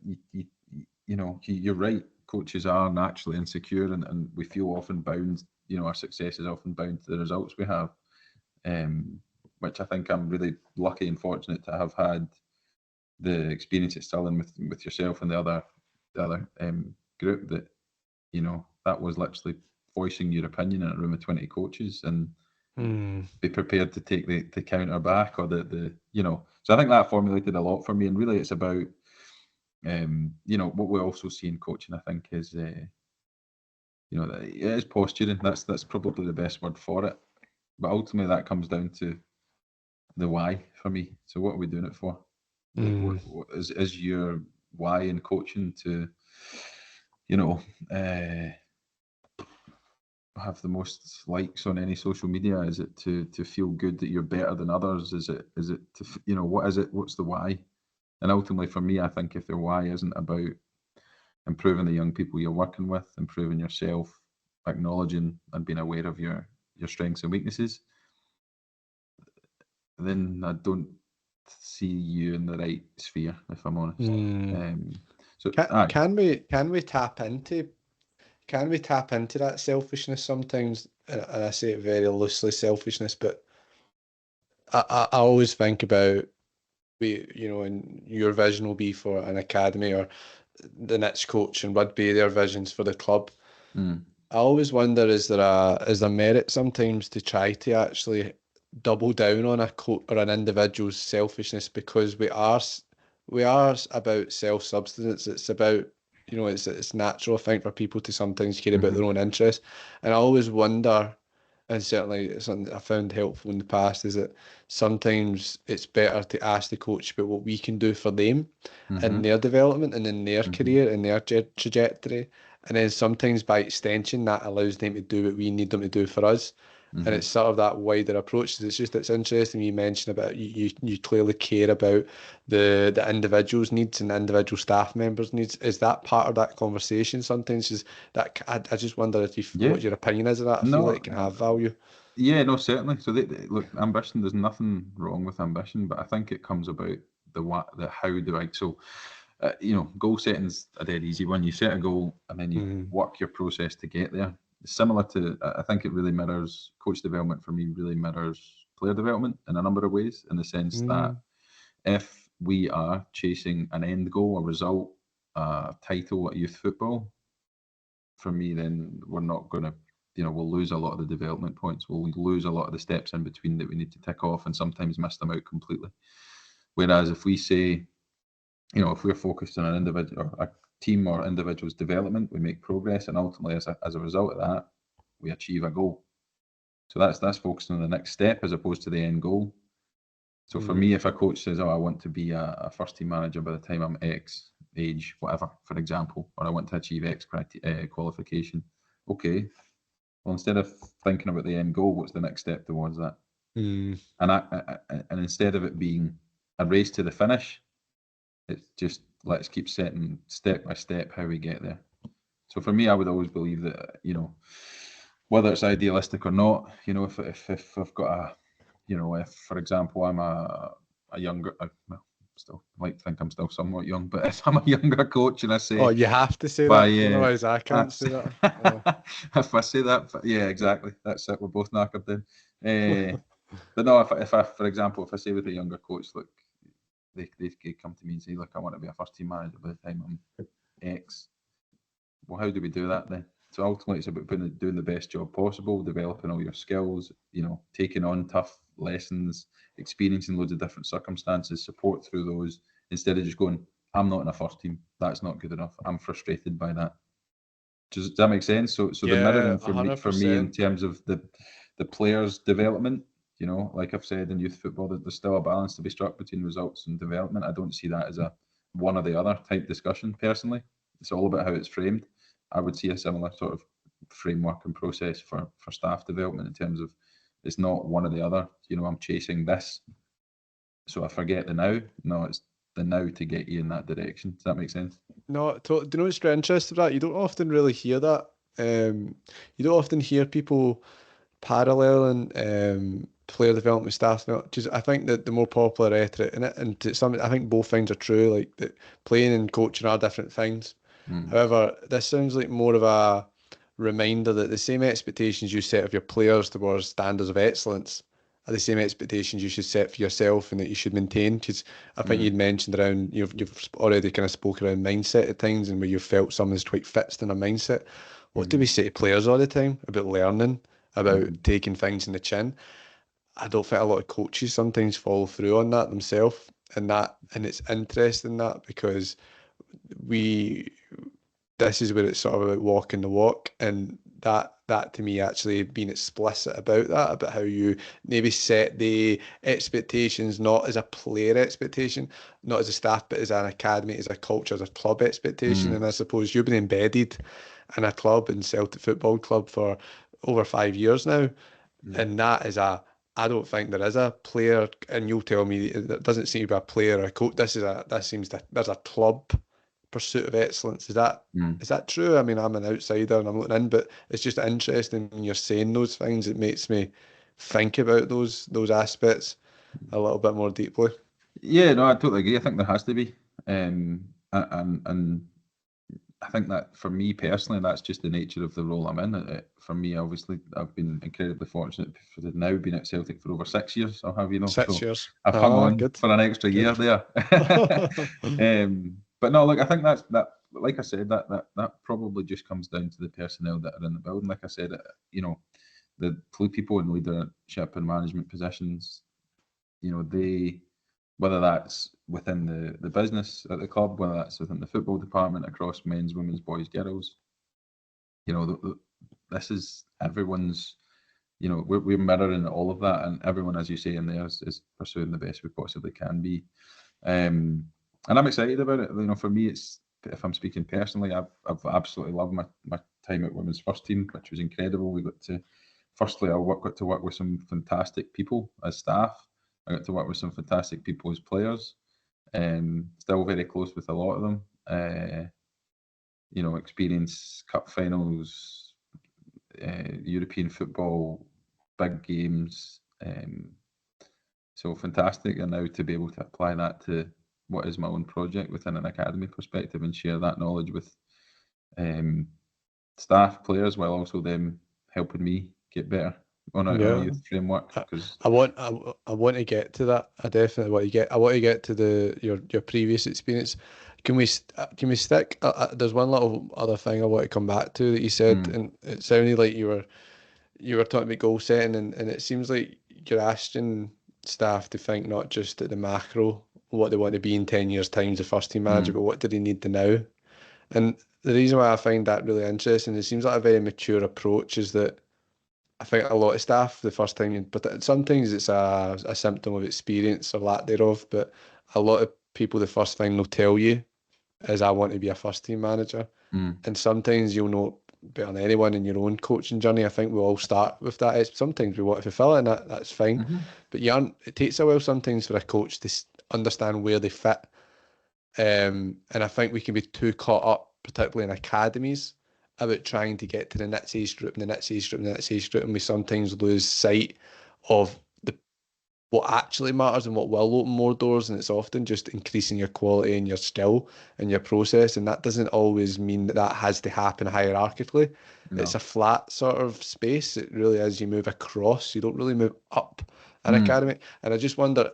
you're right. Coaches are naturally insecure, and we feel often bound. Our success is often bound to the results we have, which I think I'm really lucky and fortunate to have had the experience at Stirling with yourself and the other group, that that was literally voicing your opinion in a room of 20 coaches, and be prepared to take the counter back, or the So I think that formulated a lot for me, and really it's about what we also see in coaching, I think, is it is posturing. That's probably the best word for it. But ultimately that comes down to the why for me. So what are we doing it for? What is your why in coaching? To have the most likes on any social media? Is it to feel good that you're better than others? Is it to what is it? What's the why? And ultimately for me, I think if the why isn't about improving the young people you're working with, improving yourself, acknowledging and being aware of your strengths and weaknesses, then I don't see you in the right sphere, if I'm honest. So can we tap into that selfishness sometimes? And I say it very loosely, selfishness, but I always think about, and your vision will be for an academy, or the next coach and would be their visions for the club. I always wonder, is there merit sometimes to try to actually double down on a coach or an individual's selfishness, because we are about self-subsistence. It's about, it's natural, I think, for people to sometimes care about Mm-hmm. their own interests. And I always wonder, and certainly it's something I found helpful in the past, is that sometimes it's better to ask the coach about what we can do for them in Mm-hmm. their development and in their Mm-hmm. career and their trajectory. And then sometimes by extension, that allows them to do what we need them to do for us. And Mm-hmm. it's sort of that wider approach. It's interesting you mentioned about you clearly care about the individual's needs and the individual staff members' needs. Is that part of that conversation sometimes? Is that I just wonder if Yeah. what your opinion is of that. I feel like it can No. have value. Yeah, no, certainly. So look, ambition. There's nothing wrong with ambition, but I think it comes about the how do I. So, goal setting's a dead easy one. You set a goal and then you Mm. work your process to get there. Similar to, I think it really mirrors coach development for me. Really mirrors player development in a number of ways. In the sense that Mm. if we are chasing an end goal, a result, a title at youth football, for me, then we're not going to, we'll lose a lot of the development points. We'll lose a lot of the steps in between that we need to tick off and sometimes miss them out completely. Whereas if we say, if we're focused on an individual or a team or individual's development, we make progress, and ultimately, as a result of that, we achieve a goal. So that's focusing on the next step as opposed to the end goal. So for Mm. me, if a coach says, "Oh, I want to be a first team manager by the time I'm X age, whatever," for example, or I want to achieve X qualification, okay. Well, instead of thinking about the end goal, what's the next step towards that? Mm. And instead of it being a race to the finish, it's just let's keep setting step by step how we get there. So for me, I would always believe that whether it's idealistic or not, if I've got if for example I'm a younger, well, still I like to think I'm still somewhat young, but if I'm a younger coach and I Oh, say you have to say by that, otherwise I can't that's say that. Oh. if I say that, yeah, exactly, that's it. We're both knackered then. But no, if I, for example, if I say with a younger coach, look, they come to me and say, look, I want to be a first team manager by the time I'm X. Well, how do we do that then? So ultimately, it's about doing the best job possible, developing all your skills, taking on tough lessons, experiencing loads of different circumstances, support through those, instead of just going, I'm not in a first team. That's not good enough. I'm frustrated by that. Does that make sense? So the Yeah, mirroring a for me hundred for me in percent. terms of the players' development, like I've said in youth football, that there's still a balance to be struck between results and development. I don't see that as a one or the other type discussion personally. It's all about how it's framed. I would see a similar sort of framework and process for staff development in terms of it's not one or the other. I'm chasing this, so I forget the now. No, it's the now to get you in that direction. Does that make sense? No, do you know what's very interesting about that? You don't often really hear that. You don't often hear people paralleling player development, staff development. Just I think that the more popular rhetoric in it, and to some, I think both things are true. Like that, playing and coaching are different things. Mm, However, this sounds like more of a reminder that the same expectations you set of your players towards standards of excellence are the same expectations you should set for yourself and that you should maintain. Because I think mm, you'd mentioned around, you've already kind of spoke around mindset at times and where you felt someone's quite fixed in a mindset. What do we mm, say to players all the time about learning, about mm, taking things in the chin? I don't think a lot of coaches sometimes follow through on that themselves. And it's interesting that because we this is where it's sort of about walking the walk, and that to me actually being explicit about that, about how you maybe set the expectations not as a player expectation, not as a staff, but as an academy, as a culture, as a club expectation. mm, And I suppose you've been embedded in a club, in Celtic Football Club, for over 5 years now, mm, and that is a I don't think there is a player, and you'll tell me there doesn't seem to be a player or a coach. This seems that there's a club pursuit of excellence. mm. Is that true? I mean, I'm an outsider and I'm looking in, but it's just interesting when you're saying those things. It makes me think about those aspects a little bit more deeply. Yeah, no, I totally agree. I think there has to be, and I think that for me personally, that's just the nature of the role I'm in. For me, obviously, I've been incredibly fortunate to now been at Celtic for over 6 years. I'll have Six so years. I've hung Ah, on good, for an extra year good. there. But no, look, I think that. Like I said, that probably just comes down to the personnel that are in the building. Like I said, you know, the people in leadership and management positions, they, whether that's within the business at the club, whether that's within the football department, across men's, women's, boys, girls, this is everyone's, we're mirroring all of that, and everyone, as you say in there, is pursuing the best we possibly can be. And I'm excited about it. For me, it's, if I'm speaking personally, I've absolutely loved my time at women's first team, which was incredible. We got to, firstly, I got to work with some fantastic people as staff. I got to work with some fantastic people as players. Still very close with a lot of them. Experience cup finals, European football, big games. So fantastic, and now to be able to apply that to what is my own project within an academy perspective and share that knowledge with staff, players, while also them helping me get better on a youth framework. Because I want to get to that. I definitely want to get. I want to get to your previous experience. Can we stick? There's one little other thing I want to come back to that you said, and it sounded like you were talking about goal setting, and it seems like you're asking staff to think not just at the macro, what they want to be in 10 years' time as a first team manager, but what do they need to now? And the reason why I find that really interesting, it seems like a very mature approach, is that I think a lot of staff the first time, but sometimes it's a symptom of experience or lack thereof, but a lot of people the first thing they'll tell you is, I want to be a first team manager. And sometimes you'll know better than anyone in your own coaching journey. I think we all start with that. Sometimes we want to fulfill it, and that's fine. But it takes a while sometimes for a coach to understand where they fit. And I think we can be too caught up, particularly in academies, about trying to get to the next age group and the next age group and the next age group, and we sometimes lose sight of what actually matters and what will open more doors, and it's often just increasing your quality and your skill and your process, and that doesn't always mean that has to happen hierarchically. No. It's a flat sort of space. It really is. You move across, you don't really move up an academy. And I just wonder,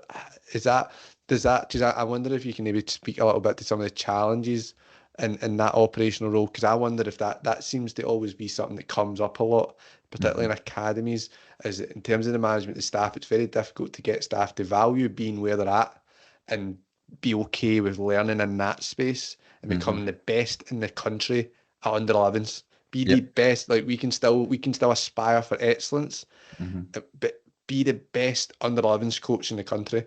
because I wonder if you can maybe speak a little bit to some of the challenges in that operational role, because I wonder if that seems to always be something that comes up a lot, particularly in academies, is that in terms of the management of staff, it's very difficult to get staff to value being where they're at and be okay with learning in that space and becoming the best in the country at under 11s. Be the best. Like we can still aspire for excellence, but be the best under 11s coach in the country.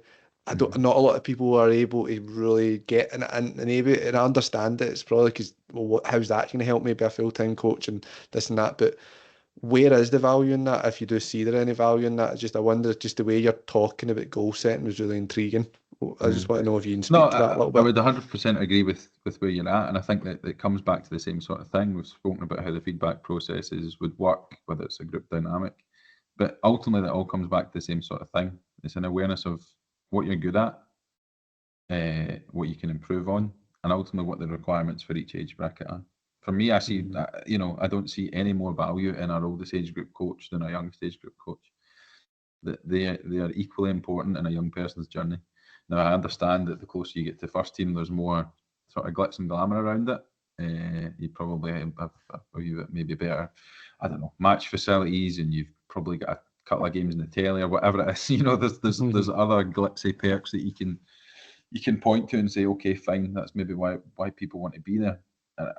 Not a lot of people are able to really get and I understand it. It's probably because, well, how's that going to help me be a full-time coach and this and that? But where is the value in that? If you do see there any value in that, I wonder, just the way you're talking about goal setting was really intriguing. I just want to know if you can speak to that a little bit. I would 100% agree with where you're at, and I think that it comes back to the same sort of thing. We've spoken about how the feedback processes would work, whether it's a group dynamic, but ultimately it all comes back to the same sort of thing. It's an awareness of what you're good at, what you can improve on, and ultimately what the requirements for each age bracket are. For me, I see that, I don't see any more value in our oldest age group coach than a youngest age group coach. They are equally important in a young person's journey. Now, I understand that the closer you get to first team, there's more sort of glitz and glamour around it. You probably have maybe better, I don't know, match facilities, and you've probably got a couple of games in the telly or whatever it is. There's other glitzy perks that you can point to and say, okay, fine, that's maybe why people want to be there.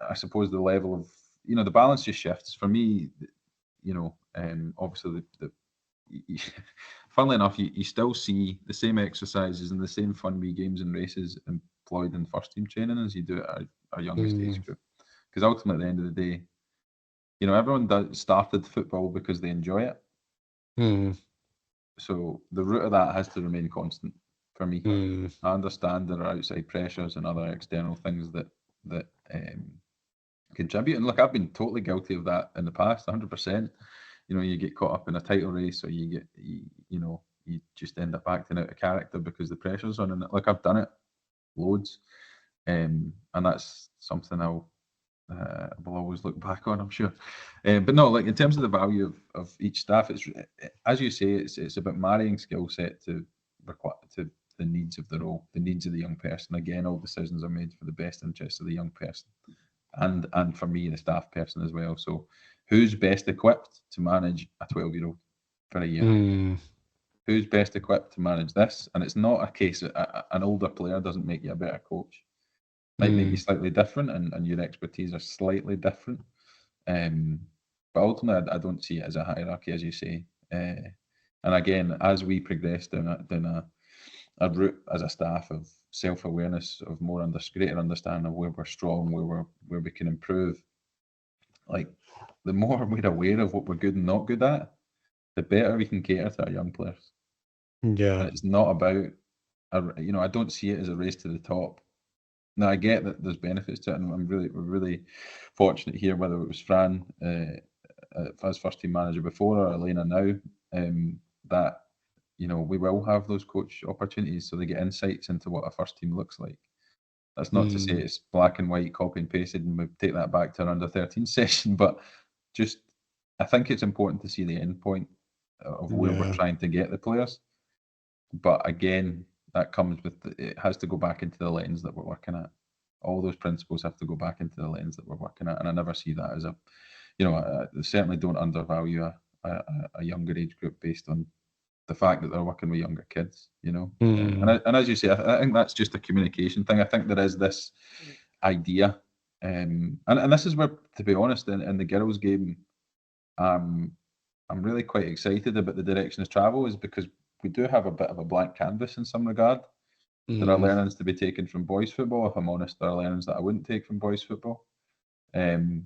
I suppose the level of, the balance just shifts. For me, obviously funnily enough, you still see the same exercises and the same fun wee games and races employed in first team training as you do at our youngest age group. Because ultimately, at the end of the day, everyone started football because they enjoy it. So the root of that has to remain constant for me. I understand there are outside pressures and other external things that contribute. And look, I've been totally guilty of that in the past, 100%. You get caught up in a title race, or you just end up acting out of character because the pressure's on. And like, I've done it loads, and that's something I will always look back on, I'm sure. But no, like in terms of the value of each staff, it's, as you say, it's about marrying skill set to the needs of the role, the needs of the young person. Again, all decisions are made for the best interest of the young person. and for me, the staff person as well. So, who's best equipped to manage a 12-year-old for a year? Who's best equipped to manage this? And it's not a case that an older player doesn't make you a better coach. Might make you slightly different, and your expertise are slightly different. But ultimately, I don't see it as a hierarchy, as you say. And again, as we progress down a route as a staff of self-awareness, of more greater understanding of where we're strong, where we can improve, like the more we're aware of what we're good and not good at, the better we can cater to our young players. Yeah. And it's not about, I don't see it as a race to the top. Now, I get that there's benefits to it, and we're really fortunate here, whether it was Fran as first team manager before or Elena now, that we will have those coach opportunities, so they get insights into what a first team looks like. That's not to say it's black and white, copy and pasted, and we take that back to our under 13 session, but just I think it's important to see the end point of where we're trying to get the players. But again, that comes with it has to go back into the lens that we're working at. All those principles have to go back into the lens that we're working at, and I never see that as I certainly don't undervalue a younger age group based on the fact that they're working with younger kids. And as you say, I think that's just a communication thing. I think there is this idea, and this is where, to be honest, in the girls' game, I'm really quite excited about the direction of travel, is because we do have a bit of a blank canvas in some regard. There are learnings to be taken from boys' football. If I'm honest, there are learnings that I wouldn't take from boys' football. And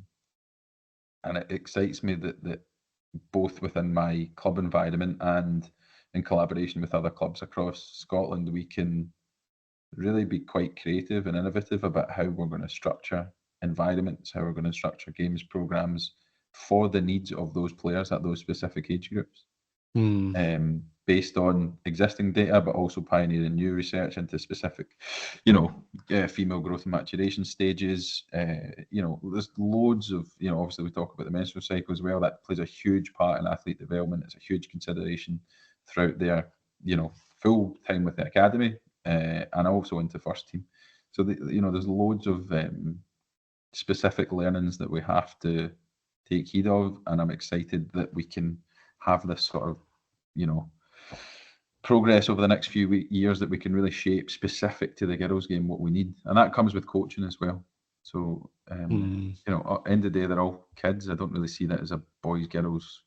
it excites me that both within my club environment and in collaboration with other clubs across Scotland, we can really be quite creative and innovative about how we're going to structure environments, how we're going to structure games programs for the needs of those players at those specific age groups. Based on existing data, but also pioneering new research into specific, female growth and maturation stages. There's loads of, obviously we talk about the menstrual cycle as well. That plays a huge part in athlete development. It's a huge consideration throughout their, full time with the academy and also into first team. So, there's loads of specific learnings that we have to take heed of, and I'm excited that we can have this sort of progress over the next few years, that we can really shape specific to the girls' game what we need, and that comes with coaching as well. So end of the day, they're all kids. I don't really see that as a boys girls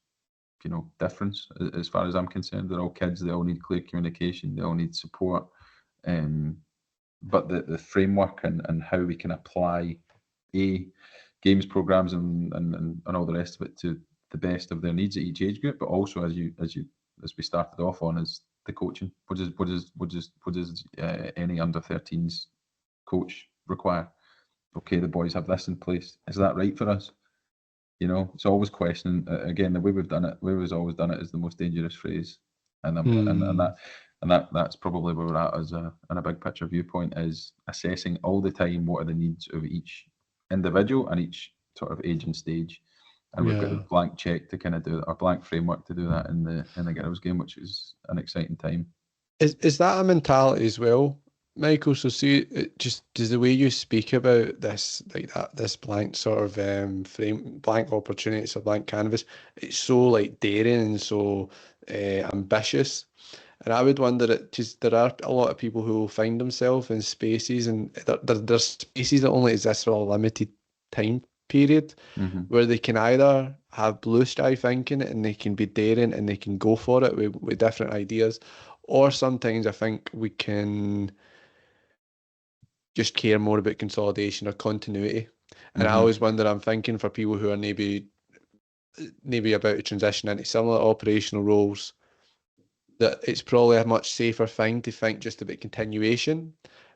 difference as far as I'm concerned. They're all kids. They all need clear communication. They all need support. But the framework and how we can apply games programs and all the rest of it to the best of their needs at each age group, but also as we started off on, is the coaching. What does any under 13s coach require? Okay, the boys have this in place. Is that right for us? It's always questioning. Again, the way we've always done it is the most dangerous phrase, and that's probably where we're at as in a big picture viewpoint, is assessing all the time what are the needs of each individual and each sort of age and stage. And we've got the blank check to kind of do that, or blank framework to do that in the girls' game, which is an exciting time. Is that a mentality as well, Michael? So see, just does the way you speak about this, like that, this blank sort of blank opportunity, it's a blank canvas. It's so like daring and so ambitious. And I would wonder that just there are a lot of people who will find themselves in spaces, and there's spaces that only exist for a limited time period, where they can either have blue sky thinking and they can be daring and they can go for it with different ideas, or sometimes I think we can just care more about consolidation or continuity. And I always wonder, I'm thinking for people who are maybe about to transition into similar operational roles, that it's probably a much safer thing to think just about continuation.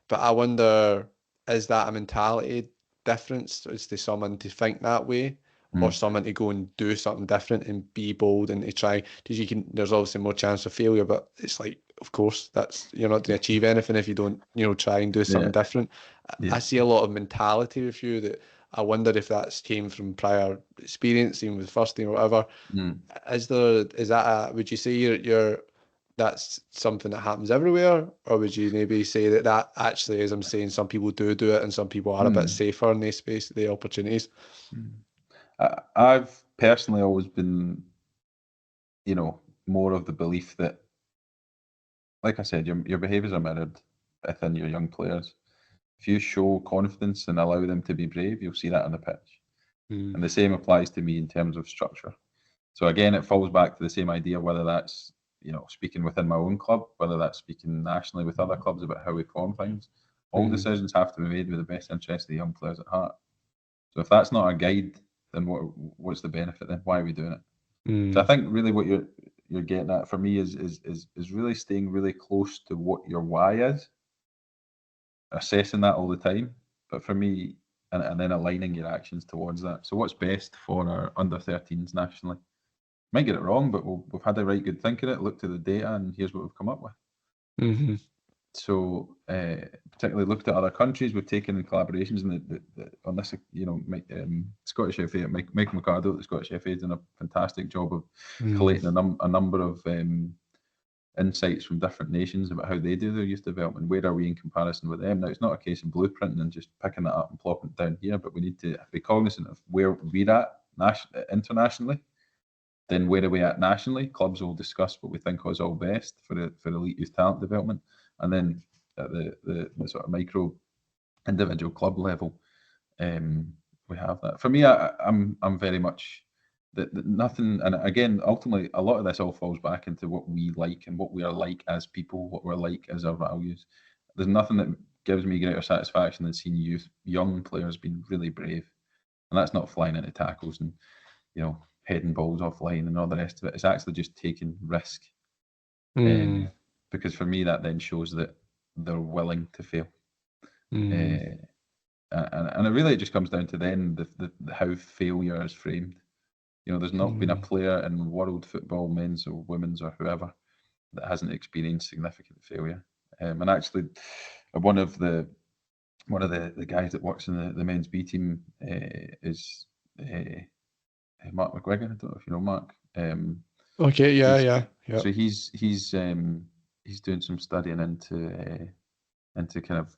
But I wonder, is that a mentality difference? Is to someone to think that way, or someone to go and do something different and be bold and to try? Because there's obviously more chance of failure, but it's like, of course, that's, you're not going to achieve anything if you don't, try and do something different. I see a lot of mentality with you that I wonder if that's came from prior experience, even with first team or whatever. Would you say you're that's something that happens everywhere, or would you maybe say that actually, as I'm saying, some people do it and some people are a bit safer in these space, the opportunities? I've personally always been, more of the belief that, like I said, your behaviours are mirrored within your young players. If you show confidence and allow them to be brave, you'll see that on the pitch. And the same applies to me in terms of structure. So again, it falls back to the same idea, whether that's, speaking within my own club, whether that's speaking nationally with other clubs about how we form things. All decisions have to be made with the best interest of the young players at heart. So if that's not our guide, then what's the benefit then? Why are we doing it? So I think really what you're getting at for me is really staying really close to what your why is, assessing that all the time. But for me, and then aligning your actions towards that. So what's best for our under 13s nationally? Might get it wrong, but we've had a right good think of it, looked at the data, and here's what we've come up with. So particularly looked at other countries, we've taken in collaborations, and on this, Scottish FA, Michael Tuohy at the Scottish FA has done a fantastic job of collating a number of insights from different nations about how they do their youth development. Where are we in comparison with them? Now, it's not a case of blueprinting and just picking that up and plopping it down here, but we need to be cognizant of where we're at internationally. Then where are we at nationally? Clubs will discuss what we think is all best for elite youth talent development. And then at the sort of micro individual club level, we have that. For me, I'm very much that nothing. And again, ultimately, a lot of this all falls back into what we like and what we are like as people, what we're like as our values. There's nothing that gives me greater satisfaction than seeing young players being really brave, and that's not flying into tackles and heading balls offline and all the rest of it. It's actually just taking risk. Because for me, that then shows that they're willing to fail. And it really just comes down to then the how failure is framed. There's not been a player in world football, men's or women's or whoever, that hasn't experienced significant failure. And actually, one of the guys that works in the men's B team is Mark McGregor. I don't know if you know Mark. Okay, yeah. So he's doing some studying into kind of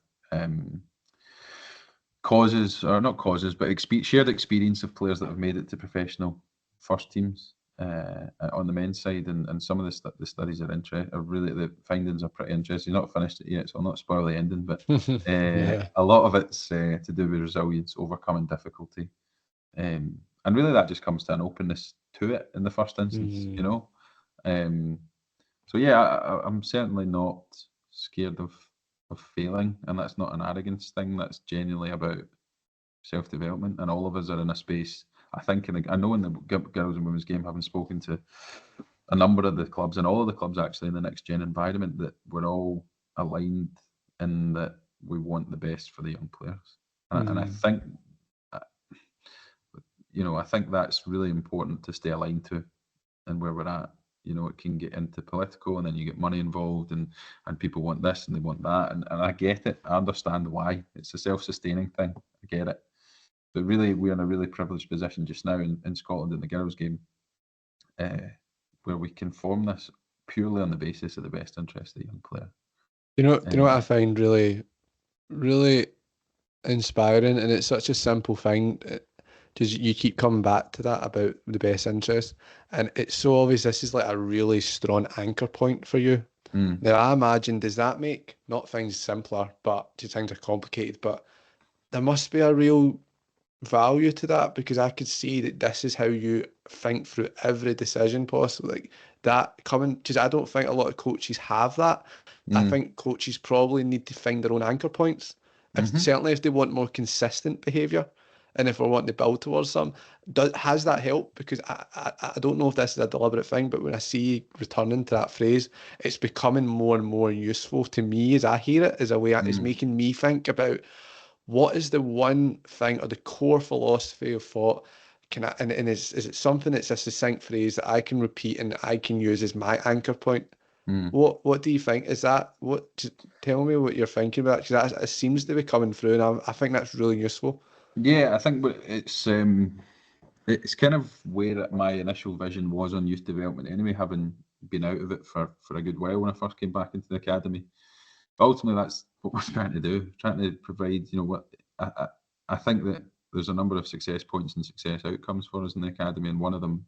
causes, or not causes, but shared experience of players that have made it to professional first teams on the men's side, and some of the studies are really, the findings are pretty interesting. Not finished it yet, so I'll not spoil the ending, but a lot of it's to do with resilience, overcoming difficulty. And really that just comes to an openness to it in the first instance, So yeah, I'm certainly not scared of failing, and that's not an arrogance thing. That's genuinely about self-development, and all of us are in a space, I think, I know in the girls and women's game, having spoken to a number of the clubs, and all of the clubs actually in the next gen environment, that we're all aligned in that we want the best for the young players. And I think I think that's really important to stay aligned to, and where we're at. It can get into political, and then you get money involved, and people want this and they want that, and I get it. I understand why. It's a self-sustaining thing. I get it. But really, we're in a really privileged position just now in Scotland in the girls' game, where we can form this purely on the basis of the best interest of the young player. Do you know what I find really, really inspiring, and it's such a simple thing. Just you keep coming back to that about the best interest, and it's so obvious this is like a really strong anchor point for you. Now, I imagine, does that make not things simpler, but just things are complicated, but there must be a real value to that, because I could see that this is how you think through every decision possible, like that coming, because I don't think a lot of coaches have that. I think coaches probably need to find their own anchor points, certainly if they want more consistent behaviour, and if we're wanting to build towards some. Has that helped? Because I don't know if this is a deliberate thing, but when I see returning to that phrase, it's becoming more and more useful to me as I hear it, as a way it's making me think about what is the one thing or the core philosophy of thought. And is it something that's a succinct phrase that I can repeat and I can use as my anchor point? What do you think? Is that tell me what you're thinking about, because it seems to be coming through, and I think that's really useful. Yeah, I think it's kind of where my initial vision was on youth development anyway, having been out of it for a good while when I first came back into the academy. But ultimately, that's what we're trying to do, trying to provide, what I think that there's a number of success points and success outcomes for us in the academy, and one of them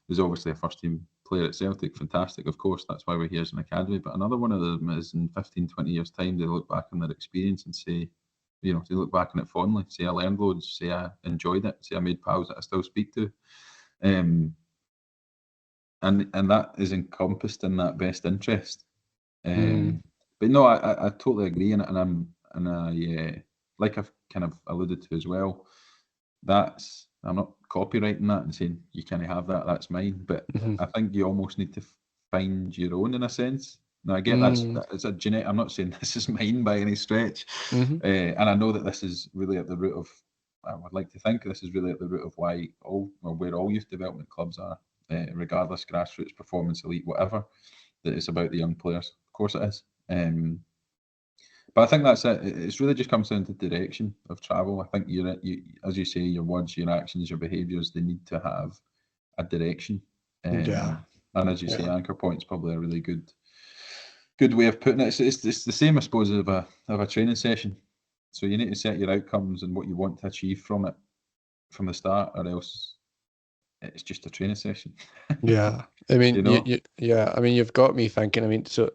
is obviously a first team player at Celtic. Fantastic, of course, that's why we're here as an academy. But another one of them is in 15, 20 years' time, they look back on their experience and say, they look back on it fondly, say I learned loads, say I enjoyed it, say I made pals that I still speak to. And that is encompassed in that best interest. But no, I totally agree, and I like I've kind of alluded to as well. I'm not copywriting that and saying you can't have that. That's mine. But I think you almost need to find your own in a sense. Now I get it's a genetic. I'm not saying this is mine by any stretch, and I know that this is really at the root of. I would like to think this is really at the root of why where all youth development clubs are, regardless, grassroots, performance, elite, whatever. That it's about the young players. Of course it is. But I think that's it. It's really just comes down to direction of travel. I think you, as you say, your words, your actions, your behaviours, they need to have a direction. And as you say, anchor point's probably a really good way of putting it. It's the same, I suppose, of a training session. So you need to set your outcomes and what you want to achieve from it from the start, or else it's just a training session. Yeah, I mean, I mean, you've got me thinking. I mean, so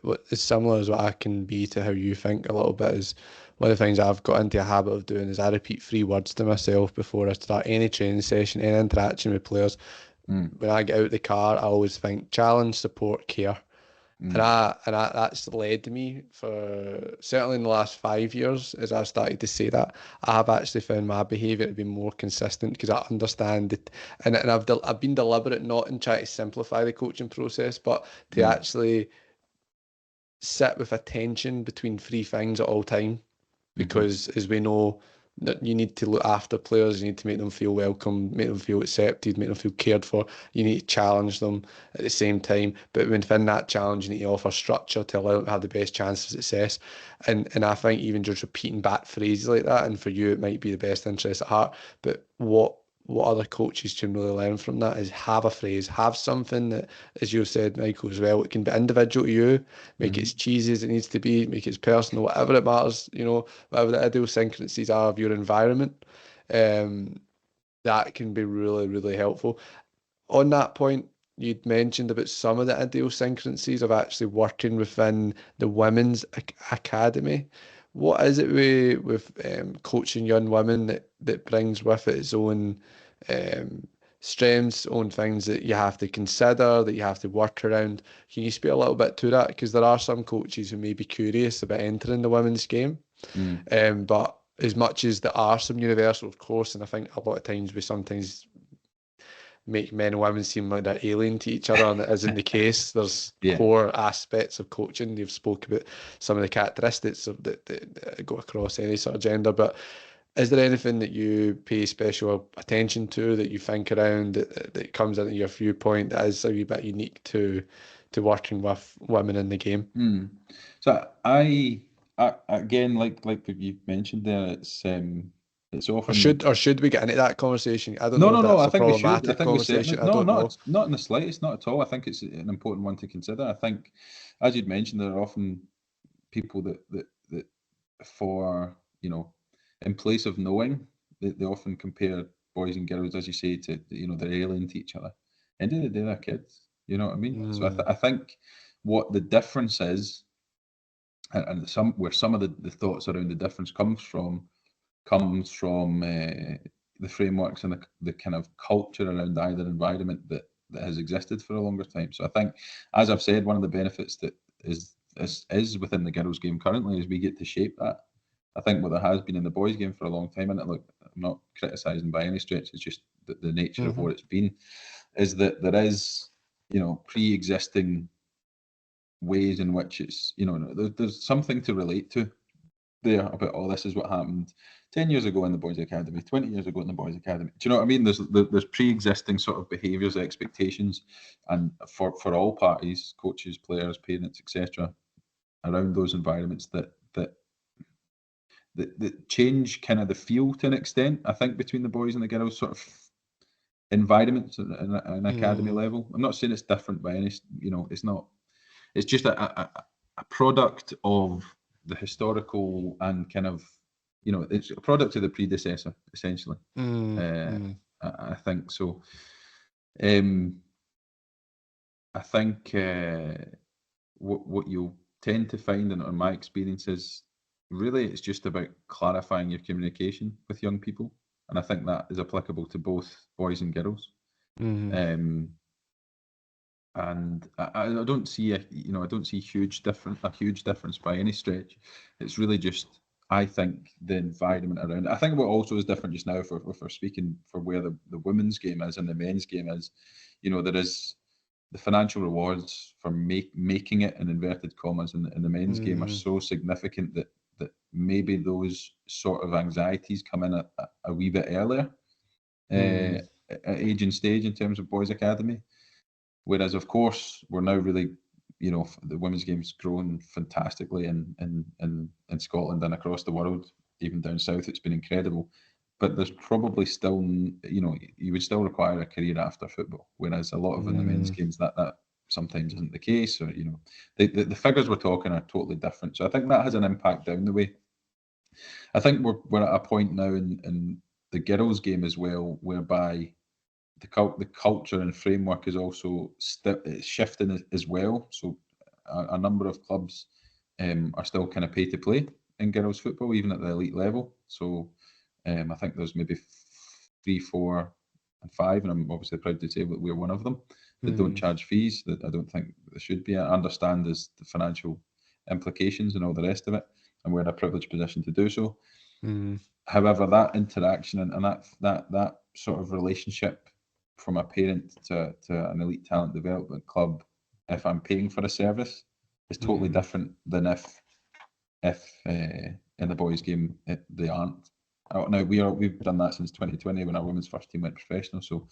what is similar as what I can be to how you think a little bit is one of the things I've got into a habit of doing is I repeat 3 words to myself before I start any training session, any interaction with players. When I get out of the car, I always think challenge, support, care. And that's led me for certainly in the last 5 years as I've started to say that. I have actually found my behaviour to be more consistent because I understand it, and I've been deliberate not in trying to simplify the coaching process, but to actually sit with a tension between 3 things at all time, because as we know, that you need to look after players, you need to make them feel welcome, make them feel accepted, make them feel cared for. You need to challenge them at the same time, but within that challenge, you need to offer structure to allow them to have the best chance of success. And I think even just repeating back phrases like that, and for you it might be the best interest at heart, but what other coaches can really learn from that is have a phrase, have something that, as you said, Michael, as well, it can be individual to you, make it as cheesy as it needs to be, make it as personal, whatever it matters, whatever the idiosyncrasies are of your environment. That can be really, really helpful. On that point, you'd mentioned about some of the idiosyncrasies of actually working within the women's academy. What is it with coaching young women that brings with it its own strengths, own things that you have to consider, that you have to work around? Can you speak a little bit to that? Because there are some coaches who may be curious about entering the women's game, but as much as there are some universal, of course, and I think a lot of times we sometimes make men and women seem like they're alien to each other, and it isn't the case. There's core aspects of coaching. You've spoke about some of the characteristics that go across any sort of gender, but is there anything that you pay special attention to, that you think around, that comes into your viewpoint that is a wee bit unique to working with women in the game? So I again, like you mentioned there, it's often Or should we get into that conversation? I don't know if no. that's I a think we should. I problematic think we certainly conversation. I don't know. not in the slightest, not at all. I think it's an important one to consider. I think, as you'd mentioned, there are often people that for in place of knowing, they often compare boys and girls, as you say, to they're alien to each other. End of the day, they're kids. You know what I mean? So I think what the difference is, and some of the thoughts around the difference comes from the frameworks and the kind of culture around either environment that has existed for a longer time. So I think, as I've said, one of the benefits that is within the girls' game currently is we get to shape that. I think what there has been in the boys' game for a long time, and look, I'm not criticising by any stretch, it's just the nature of what it's been, is that there is, pre-existing ways in which it's, there's something to relate to there about, oh, this is what happened 10 years ago in the boys' academy, 20 years ago in the boys' academy. Do you know what I mean? There's pre-existing sort of behaviours, expectations, and for all parties, coaches, players, parents, etc., around those environments that change kind of the feel to an extent, I think, between the boys and the girls, sort of environments at an academy level. I'm not saying it's different by any, it's not. It's just a product of the historical and kind of, it's a product of the predecessor, essentially. I think so. I think what you'll tend to find, in my experience, is really it's just about clarifying your communication with young people, and I think that is applicable to both boys and girls. And I don't see a huge difference by any stretch. It's really just, I think, the environment around it. I think what also is different just now, if we're speaking for where the women's game is and the men's game is, there is the financial rewards for making it, in inverted commas, in the men's game are so significant that maybe those sort of anxieties come in a wee bit earlier at age and stage in terms of boys' academy. Whereas, of course, we're now really, the women's game's grown fantastically in Scotland and across the world, even down south. It's been incredible. But there's probably still, you would still require a career after football. Whereas a lot of in the men's games, that sometimes isn't the case. Or, the figures we're talking are totally different. So I think that has an impact down the way. I think we're at a point now in the girls' game as well, whereby the culture and framework is also shifting as well. So a number of clubs are still kind of pay to play in girls' football, even at the elite level. So I think there's maybe 3, 4, and 5, and I'm obviously proud to say that we're one of them that don't charge fees. That I don't think there should be. I understand there's the financial implications and all the rest of it, and we're in a privileged position to do so. However, that interaction and that sort of relationship from a parent to an elite talent development club, if I'm paying for a service, is totally different than if in the boys' game they aren't. Now we've done that since 2020 when our women's first team went professional, so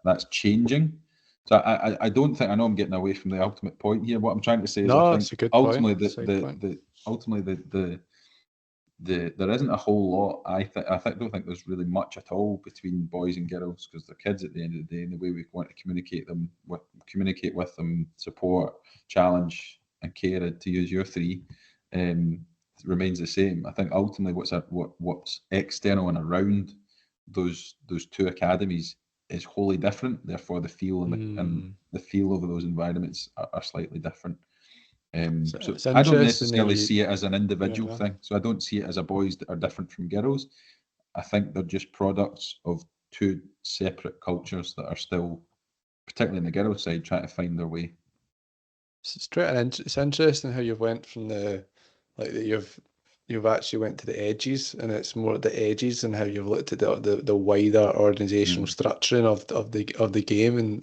that's changing. So I don't think, I know I'm getting away from the ultimate point here. What I'm trying to say is, I think ultimately there isn't a whole lot. I don't think there's really much at all between boys and girls, because they're kids at the end of the day, and the way we want to communicate with them, support, challenge, and care, to use your three, remains the same. I think ultimately what's external and around those two academies is wholly different. Therefore, the feel and the feel of those environments are slightly different. So I don't necessarily see it as an individual thing. So I don't see it as a boys that are different from girls. I think they're just products of two separate cultures that are still, particularly in the girls' side, trying to find their way. It's interesting how you've went from you've actually went to the edges, and it's more at the edges, and how you've looked at the wider organisational structuring of the game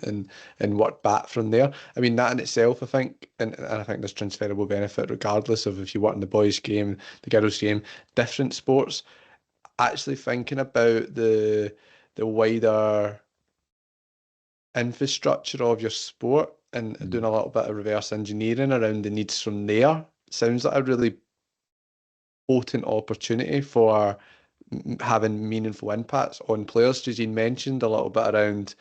and worked back from there. I mean, that in itself, I think, and I think there's transferable benefit regardless of if you work in the boys' game, the girls' game, different sports. Actually thinking about the wider infrastructure of your sport and doing a little bit of reverse engineering around the needs from there sounds like a really potent opportunity for having meaningful impacts on players. Justine mentioned a little bit around,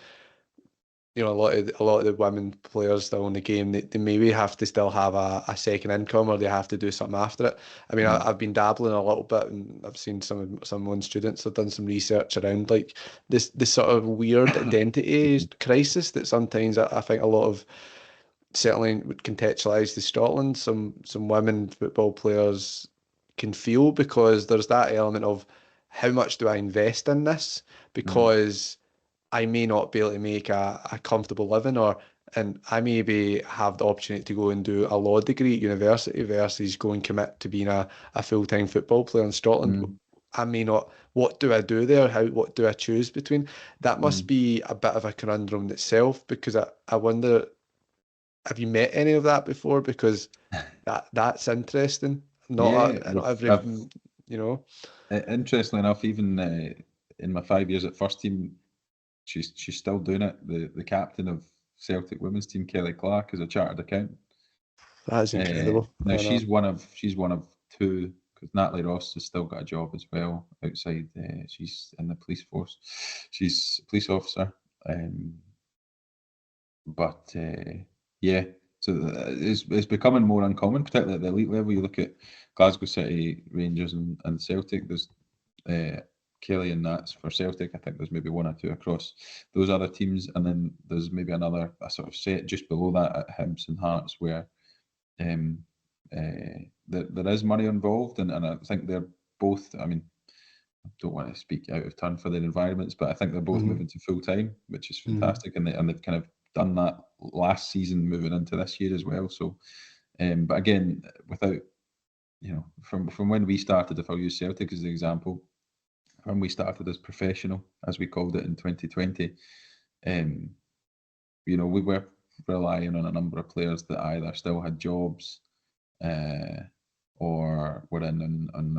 a lot of the women players still in the game, they maybe have to still have a second income, or they have to do something after it. I mean, I've been dabbling a little bit, and I've seen some own students have done some research around like this sort of weird identity crisis that sometimes I think a lot of, certainly would contextualise to Scotland, some women football players can feel, because there's that element of how much do I invest in this, because I may not be able to make a comfortable living, and I maybe have the opportunity to go and do a law degree at university versus go and commit to being a full-time football player in Scotland. I may not. What do I do there? What do I choose between? That must be a bit of a conundrum in itself, because I wonder, have you met any of that before? Because that's interesting. Not every. Interestingly enough, even in my 5 years at first team, she's still doing it. The captain of Celtic women's team, Kelly Clark, is a chartered accountant. That is incredible. Now she's one of 2 because Natalie Ross has still got a job as well outside. She's in the police force. She's a police officer. But yeah, so it's becoming more uncommon, particularly at the elite level. You look at Glasgow City, Rangers, and Celtic. There's Kelly and Nats for Celtic. I think there's maybe one or two across those other teams, and then there's maybe a sort of set just below that at Hibs and Hearts where there is money involved, and I think they're both. I mean, I don't want to speak out of turn for their environments, but I think they're both moving to full time, which is fantastic, and they've kind of done that last season, moving into this year as well. So, but again, without from when we started, if I'll use Celtic as an example, when we started as professional, as we called it in 2020, we were relying on a number of players that either still had jobs or were in and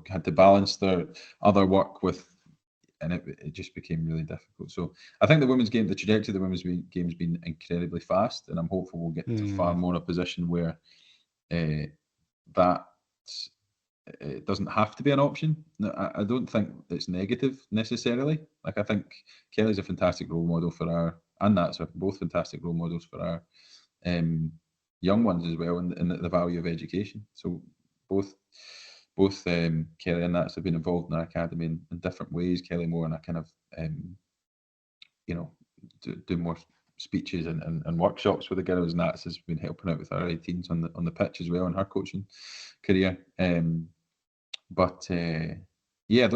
had to balance their other work with, and it just became really difficult. So I think the trajectory of the women's game has been incredibly fast, and I'm hopeful we'll get to far more a position where that it doesn't have to be an option. I don't think it's negative necessarily. Like, I think Kelly's a fantastic role model for our, and Nats are both fantastic role models for our young ones as well, and the value of education. So both Kelly and Nats have been involved in our academy in different ways. Kelly more in a kind of do more speeches and workshops with the girls. Nats has been helping out with our 18s on the pitch as well in her coaching career. But yeah,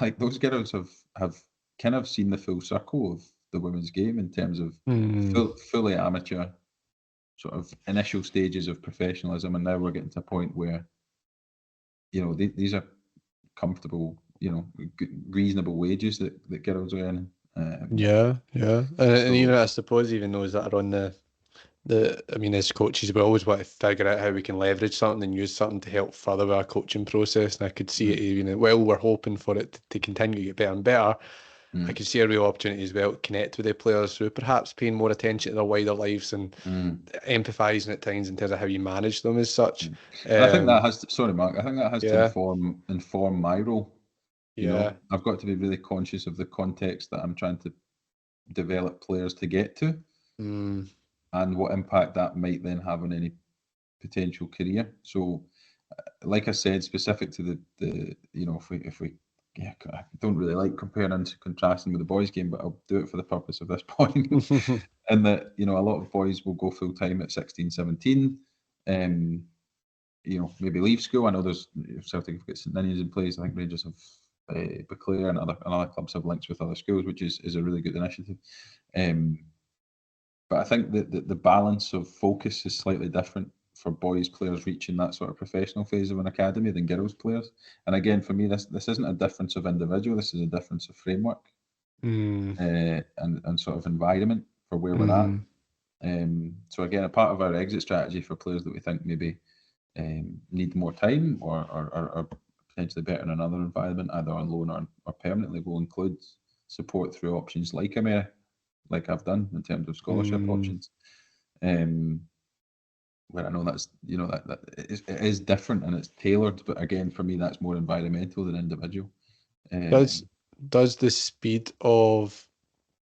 like those girls have kind of seen the full circle of the women's game in terms of fully amateur sort of initial stages of professionalism, and now we're getting to a point where these are comfortable, reasonable wages that girls are earning. And even I suppose even those that are on I mean, as coaches, we always want to figure out how we can leverage something and use something to help further our coaching process. And I could see it, even while we're hoping for it to continue to get better and better, I could see a real opportunity as well to connect with the players through perhaps paying more attention to their wider lives and empathising at times in terms of how you manage them as such. And I think that has to, sorry, Mark, I think that has to inform my role. I've got to be really conscious of the context that I'm trying to develop players to get to, and what impact that might then have on any potential career. So, like I said, specific to the if we I don't really like comparing and contrasting with the boys' game, but I'll do it for the purpose of this point. And that a lot of boys will go full time at 16, 17. Maybe leave school. I know there's Celtic have got St Ninians in place. I think Rangers have Beclair and other clubs have links with other schools, which is a really good initiative. But I think that the balance of focus is slightly different for boys players reaching that sort of professional phase of an academy than girls players. And again, for me, this isn't a difference of individual. This is a difference of framework and sort of environment for where we're at. So again, a part of our exit strategy for players that we think maybe need more time or are potentially better in another environment, either on loan or permanently, will include support through options like America, like I've done in terms of scholarship options. Where I know that's that it is different and it's tailored, but again, for me, that's more environmental than individual. Does the speed of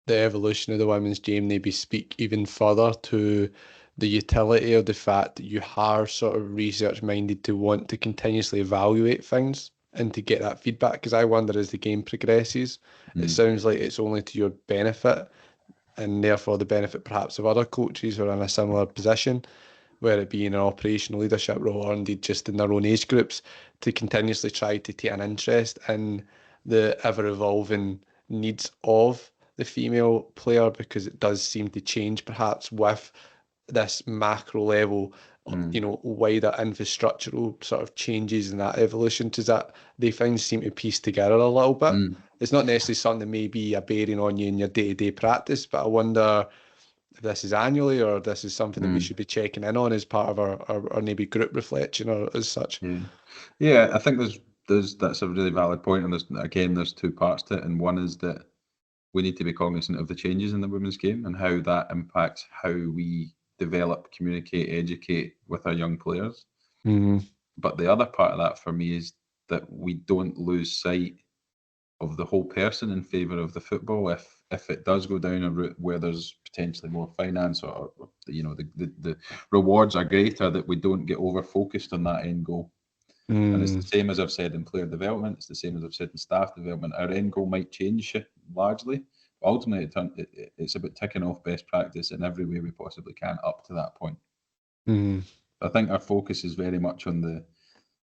the evolution of the women's game maybe speak even further to the utility of the fact that you are sort of research minded to want to continuously evaluate things and to get that feedback? Because I wonder, as the game progresses, it sounds like it's only to your benefit, and therefore the benefit perhaps of other coaches who are in a similar position, whether it be in an operational leadership role or indeed just in their own age groups, to continuously try to take an interest in the ever-evolving needs of the female player, because it does seem to change perhaps with this macro level, wider infrastructural sort of changes in that evolution. Does that they things seem to piece together a little bit? It's not necessarily something that may be a bearing on you in your day-to-day practice, but I wonder if this is annually or this is something that we should be checking in on as part of our maybe group reflection or as such. Yeah, I think that's a really valid point, and there's two parts to it, and one is that we need to be cognizant of the changes in the women's game and how that impacts how we develop, communicate, educate with our young players. But the other part of that for me is that we don't lose sight of the whole person in favour of the football. If it does go down a route where there's potentially more finance, or the rewards are greater, that we don't get over focused on that end goal. And it's the same as I've said in player development. It's the same as I've said in staff development. Our end goal might change largely. But ultimately, it's about ticking off best practice in every way we possibly can up to that point. I think our focus is very much on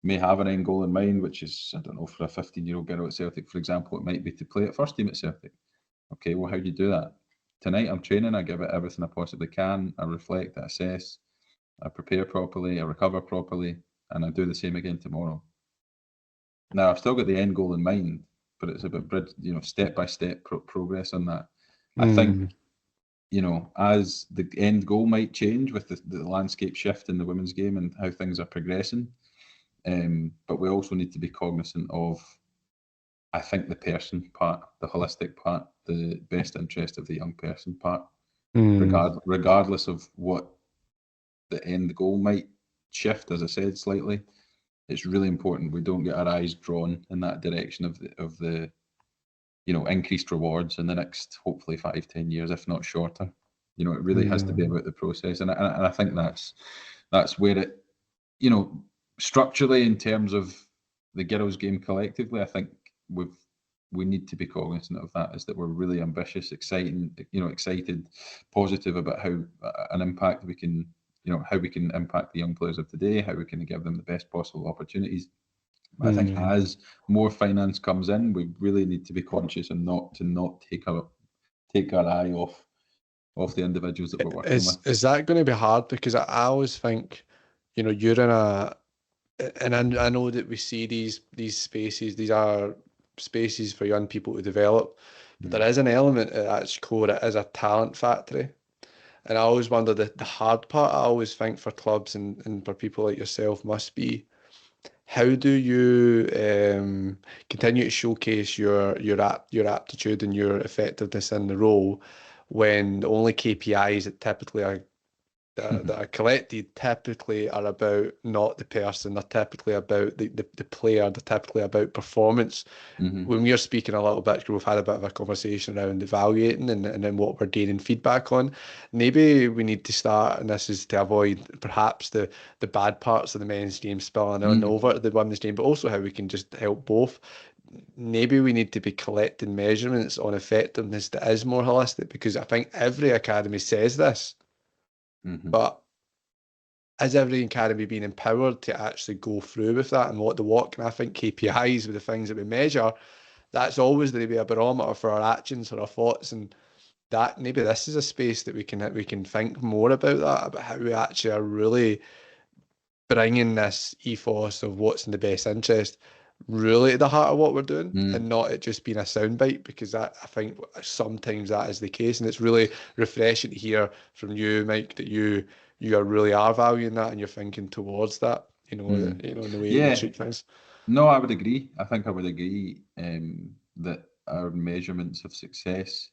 may have an end goal in mind, which is, I don't know, for a 15-year-old girl at Celtic, for example, it might be to play at first team at Celtic. Okay, well, how do you do that? Tonight I'm training, I give it everything I possibly can, I reflect, I assess, I prepare properly, I recover properly, and I do the same again tomorrow. Now, I've still got the end goal in mind, but it's about step-by-step progress on that. I think, as the end goal might change with the landscape shift in the women's game and how things are progressing, but we also need to be cognizant of, I think, the person part, the holistic part, the best interest of the young person part, regardless of what the end goal might shift, as I said, slightly. It's really important we don't get our eyes drawn in that direction of the increased rewards in the next, hopefully 5-10 years, if not shorter. It really has to be about the process, and I think that's where it, structurally, in terms of the girls' game collectively, I think we need to be cognizant of that, is that we're really ambitious, excited, positive about how an impact we can, how we can impact the young players of today, how we can give them the best possible opportunities. I think as more finance comes in, we really need to be conscious and not take our eye off the individuals that we're working with. Is that going to be hard? Because I always think, you're in and I know that we see these spaces, these are spaces for young people to develop, but there is an element at its core, it is a talent factory. And I always wonder, the hard part, I always think, for clubs and for people like yourself must be, how do you continue to showcase your aptitude and your effectiveness in the role when the only KPIs that typically are that are collected typically are about not the person, they're typically about the player, they're typically about performance. When we're speaking a little bit, we've had a bit of a conversation around evaluating and then what we're gaining feedback on. Maybe we need to start, and this is to avoid perhaps the bad parts of the men's game spilling on over to the women's game, but also how we can just help both. Maybe we need to be collecting measurements on effectiveness that is more holistic, because I think every academy says this. But is every academy being empowered to actually go through with that and walk the walk? And I think KPIs, with the things that we measure, that's always going to be a barometer for our actions or our thoughts. And that maybe this is a space that we can think more about that, about how we actually are really bringing this ethos of what's in the best interest really to the heart of what we're doing, and not it just being a soundbite, because I think sometimes that is the case, and it's really refreshing to hear from you, Mike, that you really are valuing that and you're thinking towards that, in the way you treat things. No, I would agree. I think I would agree that our measurements of success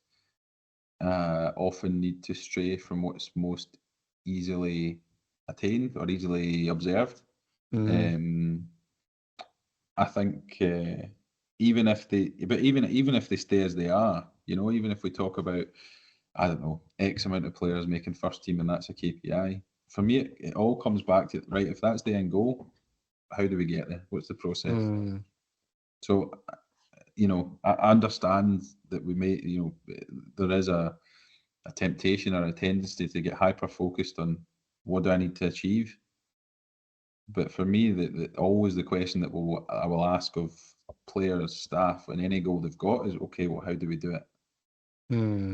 often need to stray from what's most easily attained or easily observed. I think even if they stay as they are, even if we talk about, I don't know, X amount of players making first team and that's a KPI, for me it all comes back to, right, if that's the end goal, how do we get there? What's the process? So, I understand that we may, there is a temptation or a tendency to get hyper focused on what do I need to achieve. But for me, always the question that I will ask of players, staff, and any goal they've got is, okay, well, how do we do it?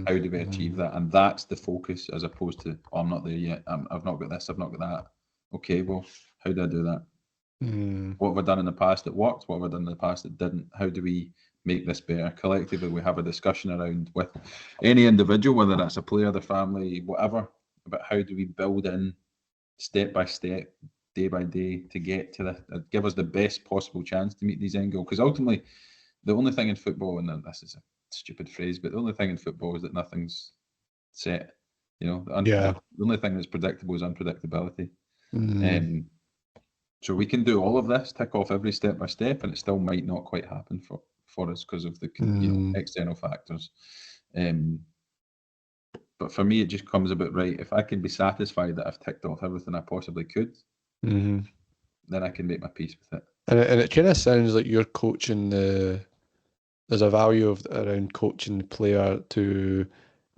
How do we achieve that? And that's the focus, as opposed to, oh, I'm not there yet. I've not got this. I've not got that. Okay, well, how do I do that? What have I done in the past that worked? What have I done in the past that didn't? How do we make this better? Collectively, we have a discussion around with any individual, whether that's a player, their family, whatever, about how do we build in step by step, day by day, to get to give us the best possible chance to meet these end goals. Because ultimately, the only thing in football, and this is a stupid phrase, but the only thing in football is that nothing's set. The only thing that's predictable is unpredictability. So we can do all of this, tick off every step by step, and it still might not quite happen for us because of the external factors. But for me, it just comes about right. If I can be satisfied that I've ticked off everything I possibly could, then I can make my peace with it. And it kind of sounds like you're coaching there's a value around coaching the player to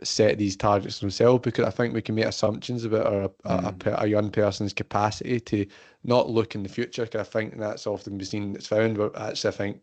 set these targets themselves, because I think we can make assumptions about a young person's capacity to not look in the future, because I think that's often been seen, it's found, but actually I think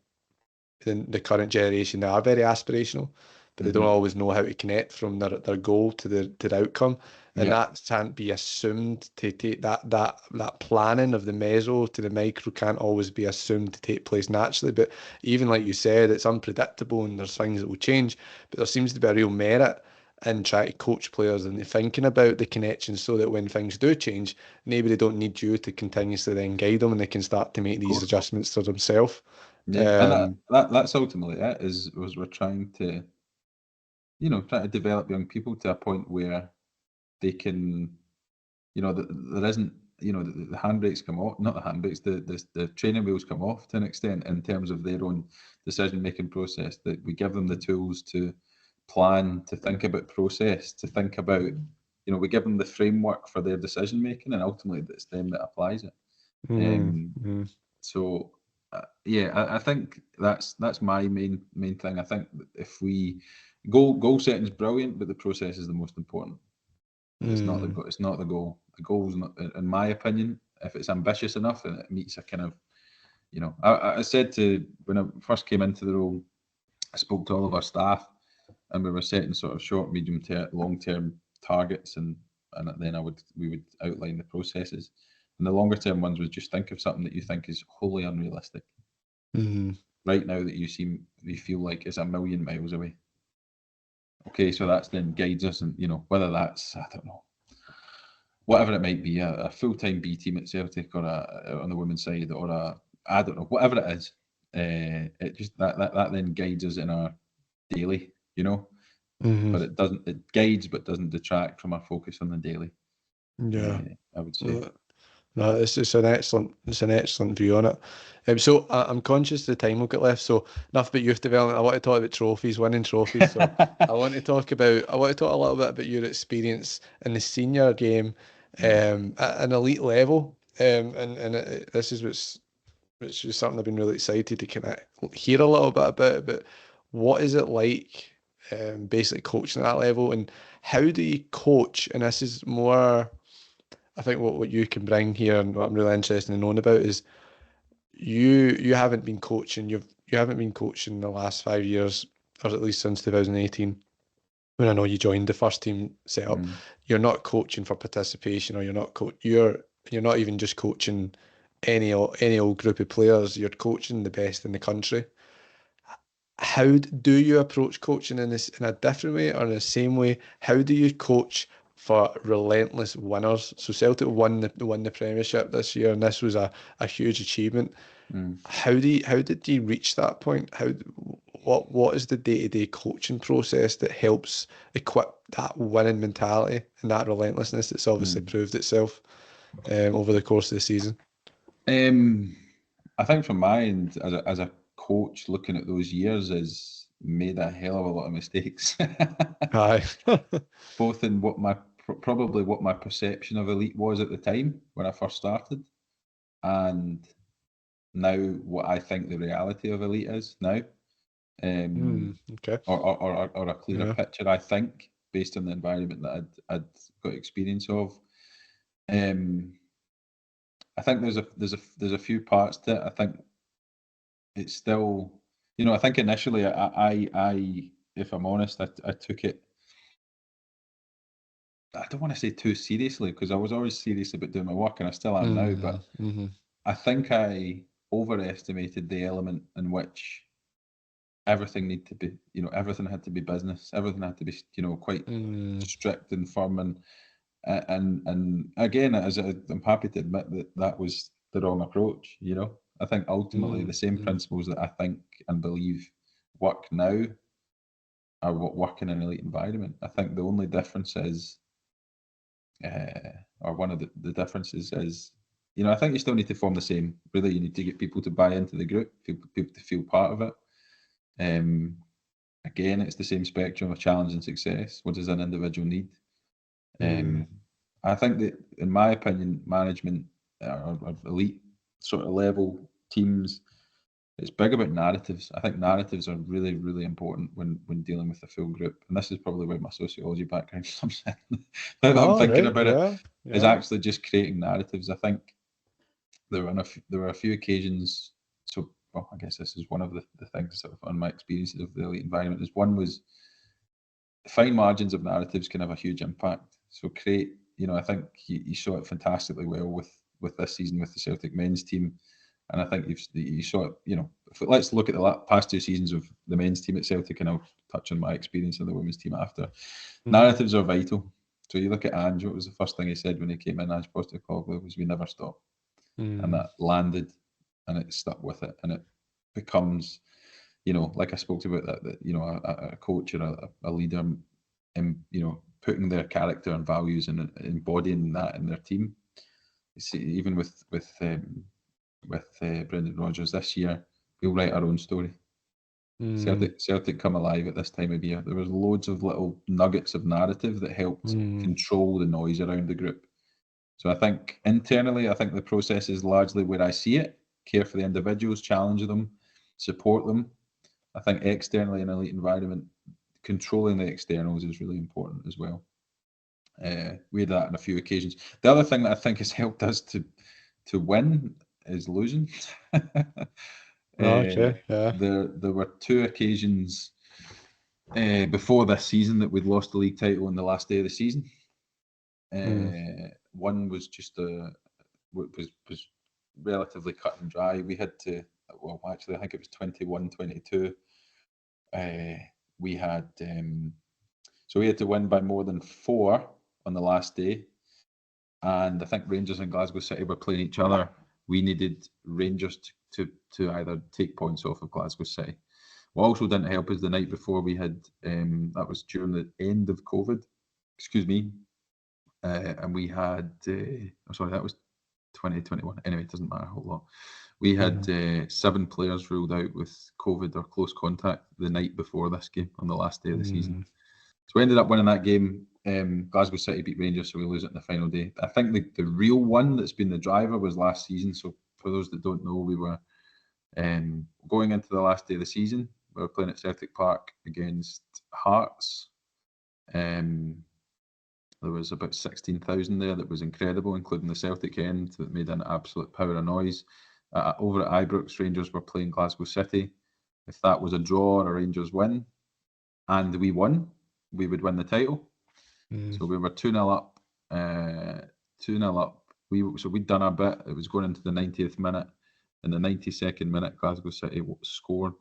in the current generation they are very aspirational, but they don't always know how to connect from their goal to the outcome, and that can't be assumed to take that planning of the meso to the micro can't always be assumed to take place naturally. But even like you said, it's unpredictable and there's things that will change, but there seems to be a real merit in trying to coach players and thinking about the connections, so that when things do change, maybe they don't need you to continuously then guide them and they can start to make these adjustments to themselves. Yeah, and that's ultimately it. Was we're trying to, try to develop young people to a point where they can, there isn't, the handbrakes come off, not the handbrakes, the training wheels come off to an extent in terms of their own decision making process. That we give them the tools to plan, to think about process, to think about, we give them the framework for their decision making, and ultimately it's them that applies it. So I think that's my main thing. I think if we goal setting is brilliant, but the process is the most important. It's not the goal. It's not the goal. The goal is not, in my opinion, if it's ambitious enough and it meets a kind of, I said to when I first came into the role, I spoke to all of our staff, and we were setting sort of short, medium term, long term targets, and then we would outline the processes. And the longer term ones was just think of something that you think is wholly unrealistic. Right now that you feel like is a million miles away. Okay, so that's then guides us, and whether that's, I don't know, whatever it might be, a full-time B team at Celtic, or on the women's side, or I don't know, whatever it is, it just that then guides us in our daily, but it guides but doesn't detract from our focus on the daily. I would say. No, it's an excellent view on it. So I'm conscious of the time we've got left. So enough about youth development. I want to talk about trophies, winning trophies. So I want to talk a little bit about your experience in the senior game, at an elite level. This is which is something I've been really excited to kind of hear a little bit about. But what is it like, basically coaching at that level, and how do you coach? And this is more, I think what you can bring here, and what I'm really interested in knowing about is you haven't been coaching. You haven't been coaching the last 5 years, or at least since 2018, when I know you joined the first team setup. You're not coaching for participation, or you're not even just coaching any old group of players. You're coaching the best in the country. How do you approach coaching in a different way, or in the same way? How do you coach for relentless winners? So Celtic won the Premiership this year, and this was a huge achievement. How did you reach that point? What is the day-to-day coaching process that helps equip that winning mentality and that relentlessness that's obviously proved itself over the course of the season? I think from my end, as a coach, looking at those years, has made a hell of a lot of mistakes. Aye. Both in probably what my perception of elite was at the time when I first started, and now what I think the reality of elite is now. Okay. Or a clearer picture, I think, based on the environment that I'd got experience of. I think there's a few parts to it. I think it's still, I think initially I if I'm honest, I took it, I don't want to say too seriously, because I was always serious about doing my work, and I still am now, but I think I overestimated the element in which everything needed to be, everything had to be business, everything had to be, quite strict and firm, and again, I'm happy to admit that was the wrong approach. I think ultimately the same principles that I think and believe work now are what work in an elite environment. I think the only difference is, or one of the differences is I think you still need to form the same. Really, you need to get people to buy into the group, people to feel part of it. Again, it's the same spectrum of challenge and success. What does an individual need? I think that, in my opinion, management or elite sort of level teams, it's big about narratives. I think narratives are really, really important when dealing with the full group. And this is probably where my sociology background comes in. Now that I'm thinking about it, is actually just creating narratives. I think there were a few occasions. So, well, I guess this is one of the things sort of on my experiences of the elite environment. Is one was fine margins of narratives can have a huge impact. So create, I think you saw it fantastically well with this season with the Celtic men's team, and I think you saw it. Let's look at the past 2 seasons of the men's team at Celtic, and I'll touch on my experience of the women's team after. Narratives are vital. So you look at Ange. What was the first thing he said when he came in? Ange Postecoglou was, "We never stop," and that landed, and it stuck with it, and it becomes, like I spoke about that a coach or a leader, putting their character and values and embodying that in their team. You see, even with Brendan Rodgers this year, we'll write our own story. Celtic come alive at this time of year. There was loads of little nuggets of narrative that helped control the noise around the group. So I think internally, the process is largely where I see it. Care for the individuals, challenge them, support them. I think externally in an elite environment, controlling the externals is really important as well. We had that on a few occasions. The other thing that I think has helped us to win is losing. Okay, yeah. There were 2 occasions before this season that we'd lost the league title on the last day of the season. One was just was relatively cut and dry. We had to, well, actually, I think it was 21-22. We had we had to win by more than 4 on the last day, and I think Rangers and Glasgow City were playing each other. We needed Rangers to either take points off of Glasgow City. What also didn't help is the night before we had that was during the end of COVID. Excuse me. And we had, sorry, that was 2021. Anyway, it doesn't matter a whole lot. We had 7 players ruled out with COVID or close contact the night before this game on the last day of the season. So we ended up winning that game. Glasgow City beat Rangers, so we lose it in the final day. I think the real one that's been the driver was last season. So for those that don't know, we were going into the last day of the season. We were playing at Celtic Park against Hearts. There was about 16,000 there. That was incredible, including the Celtic end that made an absolute power of noise. Over at Ibrox, Rangers were playing Glasgow City. If that was a draw or a Rangers win, and we won, we would win the title. So we were 2-0 up. 2-0 up. We'd done our bit. It was going into the 90th minute. In the 92nd minute, Glasgow City scored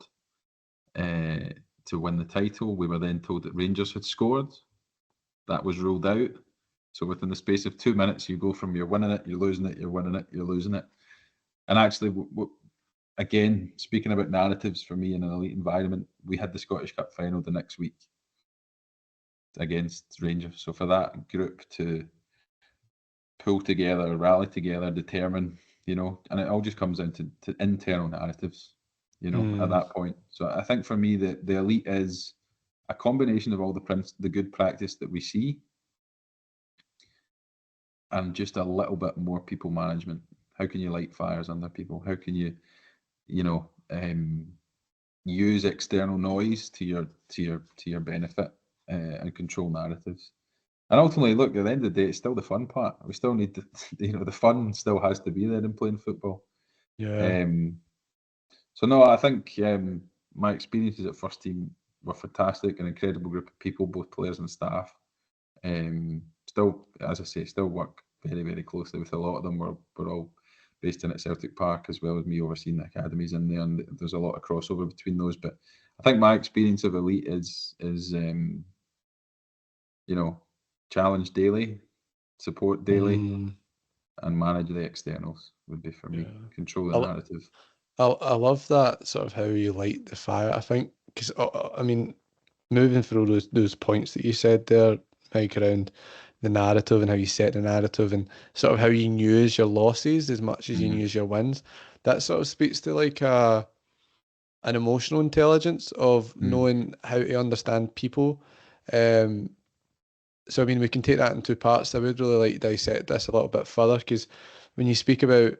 to win the title. We were then told that Rangers had scored. That was ruled out. So within the space of 2 minutes, you go from you're winning it, you're losing it, you're winning it, you're losing it. And actually, again, speaking about narratives, for me in an elite environment, we had the Scottish Cup final the next week against Rangers. So for that group to pull together, rally together, determine, and it all just comes down to internal narratives, at that point. So I think for me, the elite is a combination of all the good practice that we see and just a little bit more people management. How can you light fires under people? How can you, use external noise to your benefit and control narratives? And ultimately, look, at the end of the day, it's still the fun part. We still need the fun still has to be there in playing football. Yeah. So no, I think my experiences at first team were fantastic, an incredible group of people, both players and staff. Still, as I say, still work very, very closely with a lot of them. We're all based in at Celtic Park, as well as me overseeing the academies in there, and there's a lot of crossover between those. But I think my experience of elite is challenge daily, support daily, and manage the externals would be for me. Control the narrative. I love that sort of how you light the fire. I think because I mean, moving through those points that you said there, Mike, around the narrative and how you set the narrative and sort of how you use your losses as much as you Mm-hmm. use your wins. That sort of speaks to like an emotional intelligence of Mm. knowing how to understand people. Um, so I mean, we can take that in two parts. I would really like to dissect this a little bit further because when you speak about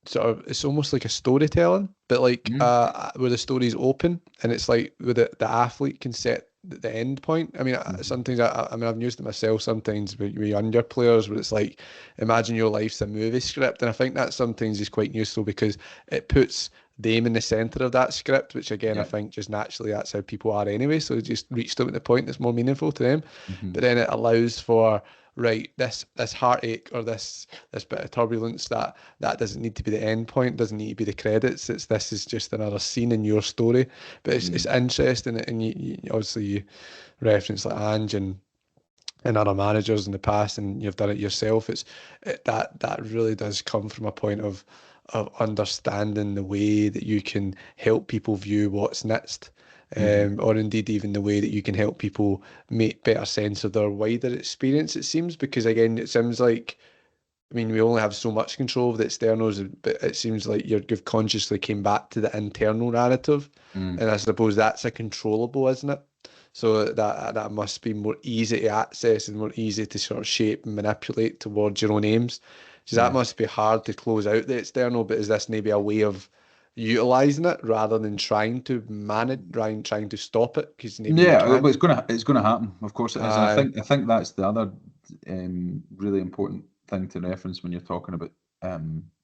sort of, it's almost like a storytelling, but like Mm. where the story's open and it's like where the athlete can set the end point. I mean, Mm-hmm. sometimes I mean, I've used it myself sometimes with younger players where it's like, imagine your life's a movie script, and I think that sometimes is quite useful because it puts them in the center of that script, which again I Yeah. think just naturally that's how people are anyway. So just reach them at the point that's more meaningful to them, Mm-hmm. but then it allows for right this heartache or this bit of turbulence that doesn't need to be the end point, doesn't need to be the credits. It's this is just another scene in your story. But it's Mm. interesting, and you obviously you reference like Ange and other managers in the past, and you've done it yourself. That really does come from a point of understanding the way that you can help people view what's next. Mm-hmm. Or indeed even the way that you can help people make better sense of their wider experience, it seems, because again, it seems like, I mean, we only have so much control of the externals, but it seems like you've consciously came back to the internal narrative, Mm. and I suppose that's a controllable, isn't it? So that must be more easy to access and more easy to sort of shape and manipulate towards your own aims. So that Yeah. must be hard to close out the external, but is this maybe a way of utilizing it rather than trying to manage, trying to stop it? Because maybe you Yeah, but can. it's gonna happen. Of course it is, and I Aye. think I think that's the other really important thing to reference when you're talking about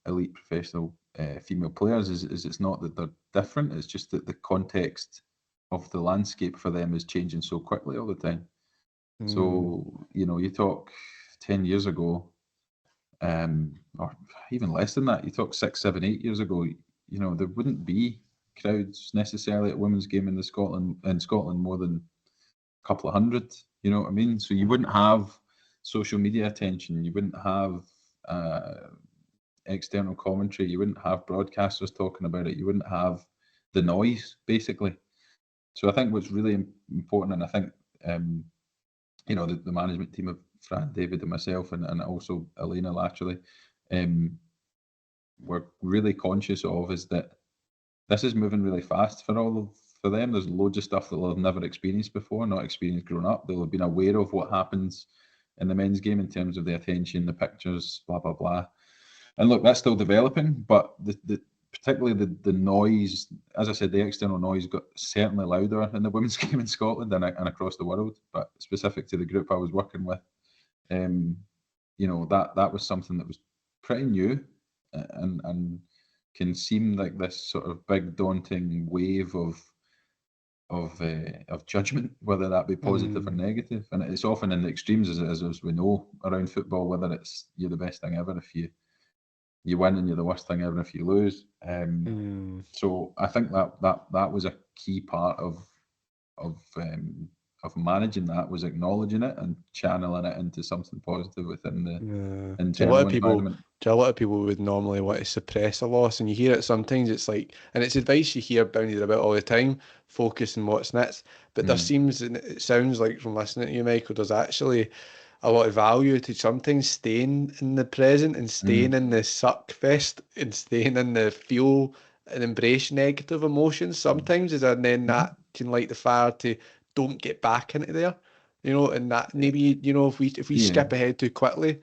elite professional female players is it's not that they're different. It's just that the context of the landscape for them is changing so quickly all the time. Mm, So you talk 10 years ago, or even less than that. You talk 6, 7, 8 years ago. There wouldn't be crowds necessarily at women's game in Scotland more than couple of hundred. You know what I mean? So you wouldn't have social media attention. You wouldn't have uh, external commentary. You wouldn't have broadcasters talking about it. You wouldn't have the noise, basically. So I think what's really important, and I think the management team of Fran, David, and myself, and also Elena laterally, we're really conscious of is that this is moving really fast for them. There's loads of stuff that they'll have never experienced before, not experienced growing up. They'll have been aware of what happens in the men's game in terms of the attention, the pictures, blah blah blah. And look, that's still developing, but particularly the noise, as I said, the external noise got certainly louder in the women's game in Scotland and across the world. But specific to the group I was working with, um, that was something that was pretty new, and can seem like this sort of big daunting wave of judgment, whether that be positive or mm, negative. And it's often in the extremes, as we know around football, whether it's you're the best thing ever if you win and you're the worst thing ever if you lose. mm. So I think that was a key part of um, of managing that, was acknowledging it and channeling it into something positive within the Yeah. internal environment. A lot of people would normally want to suppress a loss, and you hear it sometimes. It's like, and it's advice you hear bounded about all the time. Focus on what's next. But there Mm, seems, and it sounds like from listening to you, Michael, there's actually a lot of value to sometimes staying in the present and staying mm, in the suck fest and staying in the feel and embrace negative emotions. Sometimes, and then mhm. that can light the fire to don't get back into there. And that maybe, if we Yeah. skip ahead too quickly,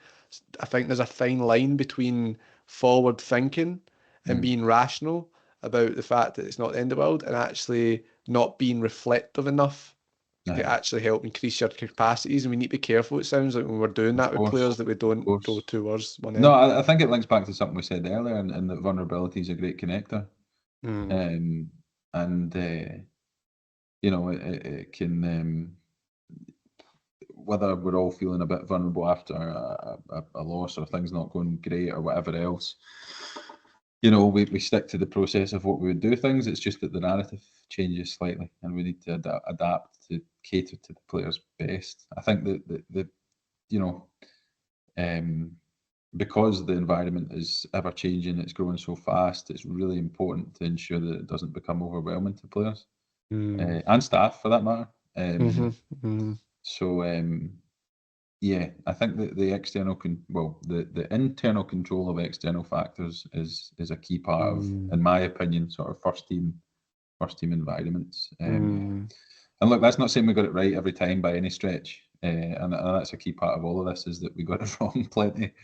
I think there's a fine line between forward thinking and Mm, being rational about the fact that it's not the end of the world and actually not being reflective enough to aye, actually help increase your capacities. And we need to be careful, it sounds like, when we're doing of that with players, course, that we of don't go course. towards one No, end. I think it links back to something we said earlier, and that vulnerability is a great connector. Mm, And it can, whether we're all feeling a bit vulnerable after a loss or things not going great or whatever else, we stick to the process of what we would do things. It's just that the narrative changes slightly, and we need to adapt to cater to the players best. I think that you know, um, because the environment is ever changing, it's growing so fast. It's really important to ensure that it doesn't become overwhelming to players mm, and staff, for that matter. mm-hmm, mm-hmm. So Yeah, I think that the the internal control of external factors is a key part of, in my opinion, sort of first team environments. And look, that's not saying we got it right every time by any stretch, and that's a key part of all of this, is that we got it wrong plenty.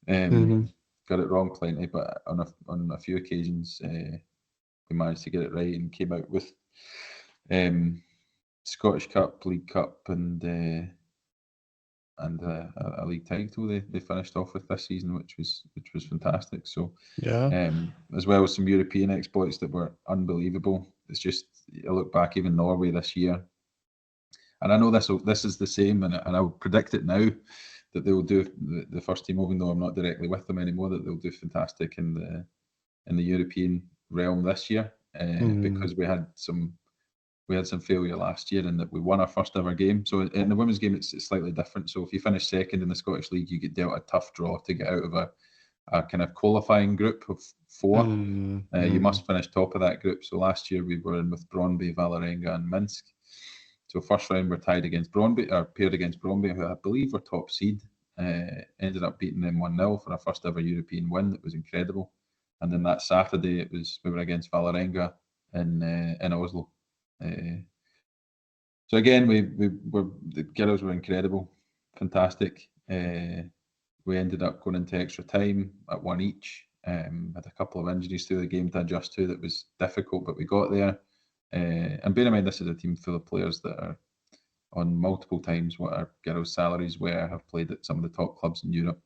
Got it wrong plenty, but on a few occasions we managed to get it right and came out with Scottish Cup, League Cup, and a league title they finished off with this season, which was fantastic. So as well as some European exploits that were unbelievable. It's just, I look back, even Norway this year, and I know this is the same, and I'll predict it now that they will do the first team, even though I'm not directly with them anymore, that they'll do fantastic in the European realm this year, because we had some failure last year, and that we won our first ever game. So in the women's game, it's slightly different. So if you finish second in the Scottish League, you get dealt a tough draw to get out of a kind of qualifying group of 4. You must finish top of that group. So last year we were in with Brøndby, Vålerenga, and Minsk. So first round we're tied against Brøndby, or paired against Brøndby, who I believe were top seed. Ended up beating them 1-0 for our first ever European win. That was incredible. And then that Saturday we were against Vålerenga in Oslo. So again, the girls were incredible, fantastic. We ended up going into extra time at 1 each. Had a couple of injuries through the game to adjust to. That was difficult, but we got there. And bear in mind, this is a team full of players that are on multiple times what our girls' salaries were, have played at some of the top clubs in Europe.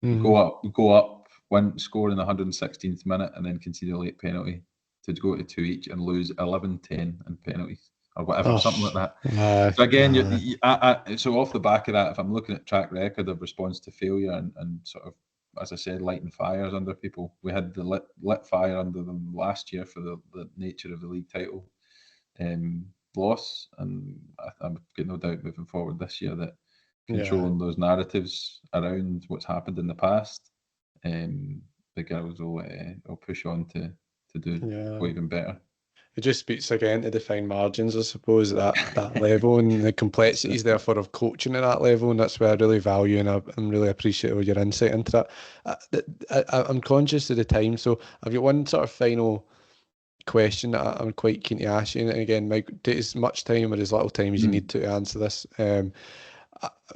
Go up, win, score in the 116th minute, and then concede a late penalty to go to 2 each and lose 11-10 in penalties or whatever, something like that. So again, so off the back of that, if I'm looking at track record of response to failure and sort of, as I said, lighting fires under people, we had the lit fire under them last year for the nature of the league title loss, and I've got no doubt moving forward this year that controlling those narratives around what's happened in the past, the girls will push on to do even better. It just speaks again to the fine margins, I suppose, at that level, and the complexities therefore of coaching at that level, and that's where I really value, and I'm really appreciative of your insight into that. I'm conscious of the time, so I've got one sort of final question that I'm quite keen to ask you, and again, Mike, take as much time or as little time as you need to answer this.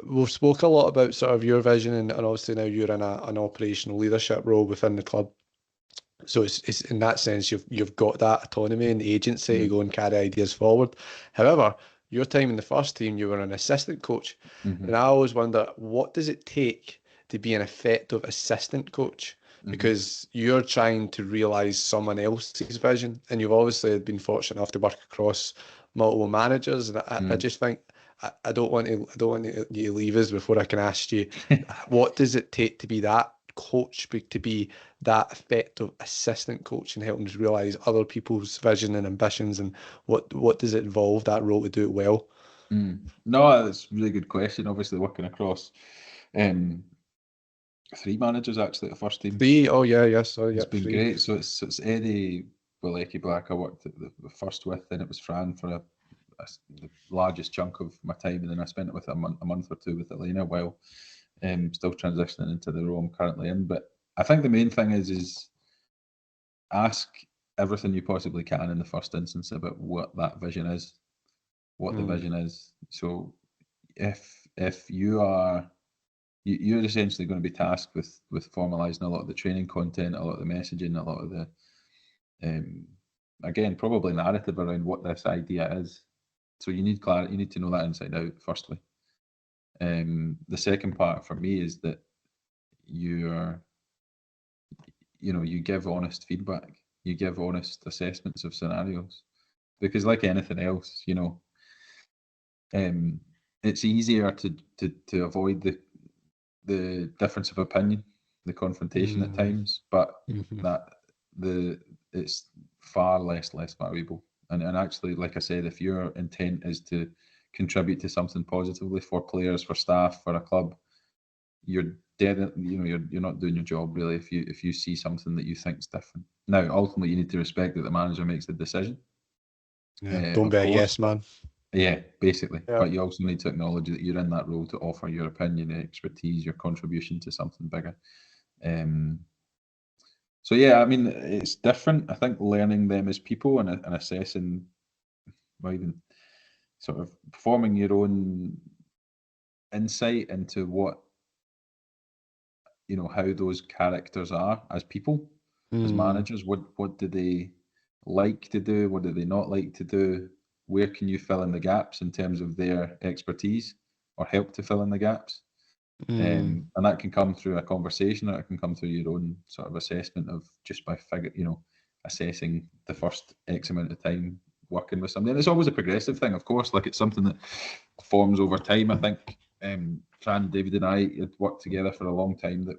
We've spoke a lot about sort of your vision, and obviously now you're in an operational leadership role within the club. So it's in that sense you've got that autonomy and agency to go and carry ideas forward. However, your time in the first team, you were an assistant coach, and I always wonder, what does it take to be an effective assistant coach? Because you're trying to realise someone else's vision, and you've obviously been fortunate enough to work across multiple managers, and I just think I don't want you to leave us before I can ask you, what does it take to be that coach, to be that effective assistant coach and helping us realise other people's vision and ambitions, and what does it involve, that role, to do it well? No, that's a really good question. Obviously working across 3 managers actually at the first team. 3? Oh yeah, yes. Oh, yeah, it's been 3. Great. So it's Eddie Walecki Black I worked at the first with, then it was Fran for the largest chunk of my time, and then I spent it with a month or 2 with Elena while still transitioning into the role I'm currently in. But I think the main thing is ask everything you possibly can in the first instance about what that vision is, what the vision is. So if you're essentially going to be tasked with formalizing a lot of the training content, a lot of the messaging, a lot of the again, probably narrative around what this idea is. So you need clarity, you need to know that inside out, firstly. The second part for me is that you give honest feedback, you give honest assessments of scenarios, because like anything else, it's easier to avoid the difference of opinion, the confrontation at times, but it's far less valuable. And actually, like I said, if your intent is to contribute to something positively for players, for staff, for a club, you're dead. You're not doing your job really if you see something that you think is different. Now, ultimately, you need to respect that the manager makes the decision. Don't be a yes man. Yeah, basically. Yeah. But you also need to acknowledge that you're in that role to offer your opinion, your expertise, your contribution to something bigger. So yeah, I mean, it's different. I think learning them as people and assessing, well, even sort of forming your own insight into what, how those characters are as people, as Mm. managers. What do they like to do? What do they not like to do? Where can you fill in the gaps in terms of their expertise or help to fill in the gaps? Mm. And that can come through a conversation, or it can come through your own sort of assessment of just by assessing the first X amount of time working with somebody. And it's always a progressive thing, of course. Like, it's something that forms over time. I think Fran, David, and I had worked together for a long time. That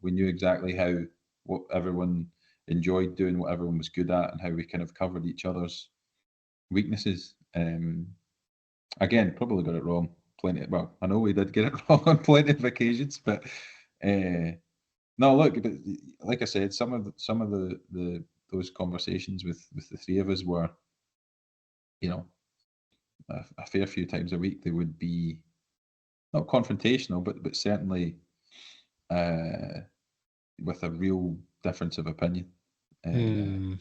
we knew exactly what everyone enjoyed doing, what everyone was good at, and how we kind of covered each other's weaknesses. Again, probably got it wrong plenty. Well, I know we did get it wrong on plenty of occasions, but no, look, but like I said, some of the those conversations with the three of us were, a fair few times a week. They would be not confrontational, but certainly with a real difference of opinion, Mm.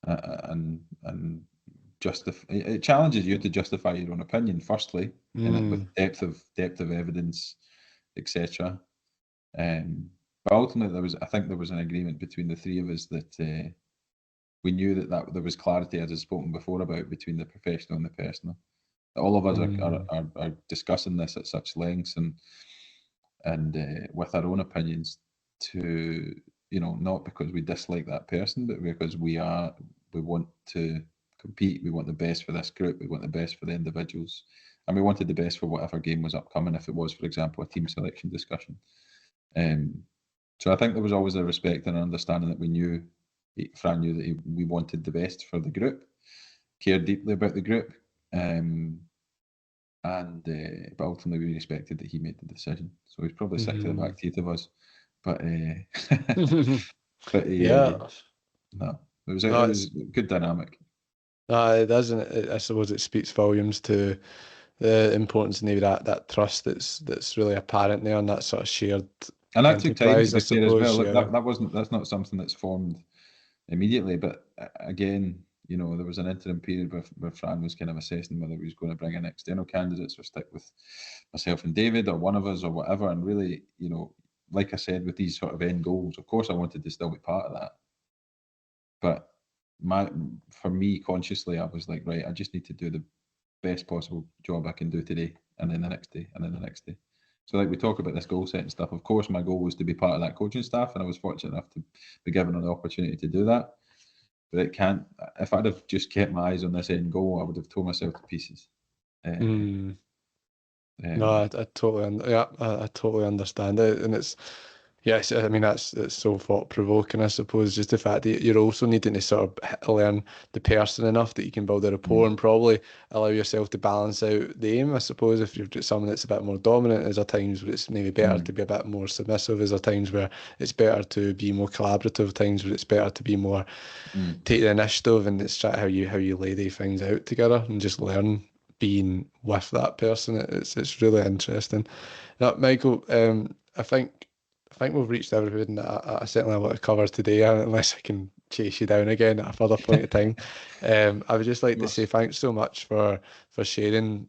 and it challenges you to justify your own opinion firstly, and with Mm. depth of evidence, etc. But ultimately, I think there was an agreement between the three of us that we knew that there was clarity, as I've spoken before about, between the professional and the personal. All of us Mm. are discussing this at such lengths and with our own opinions, to not because we dislike that person, but because we want to compete. We want the best for this group. We want the best for the individuals, and we wanted the best for whatever game was upcoming. If it was, for example, a team selection discussion. So I think there was always a respect and an understanding that Fran knew that we wanted the best for the group, cared deeply about the group, and but ultimately we respected that he made the decision. So he's probably sick to the Mm. back teeth of us, but but Yeah. no, No, it was it's a good dynamic. no, it doesn't. I suppose it speaks volumes to the importance of maybe that trust that's really apparent there, and that sort of shared And that took time, to enterprise, I be fair, as well. suppose. Look, Yeah. that's not something that's formed immediately, but again, there was an interim period where Fran was kind of assessing whether he was going to bring in external candidates or stick with myself and David or one of us or whatever. And really, like I said, with these sort of end goals, of course I wanted to still be part of that. But for me, consciously, I was like, right, I just need to do the best possible job I can do today, and then the next day, and then the next day. So, like, we talk about this goal setting stuff. Of course, my goal was to be part of that coaching staff, and I was fortunate enough to be given an opportunity to do that. But it can't. If I'd have just kept my eyes on this end goal, I would have torn myself to pieces. Uh, Mm. No, um, I totally, yeah, I totally understand it, and it's yes, I mean that's so thought provoking, I suppose. Just the fact that you're also needing to sort of learn the person enough that you can build a rapport mm, and probably allow yourself to balance out the aim. I suppose if you're just someone that's a bit more dominant, there's times where it's maybe better to mm, be a bit more submissive. There's times where it's better to be more collaborative. Times where it's better to be more mm, take the initiative, and it's try how you lay the things out together and just learn being with that person. It's really interesting. Now, Michael, I think we've reached everything that I certainly want to cover today, unless I can chase you down again at a further point of time. I would just like to say yes. thanks so much for sharing,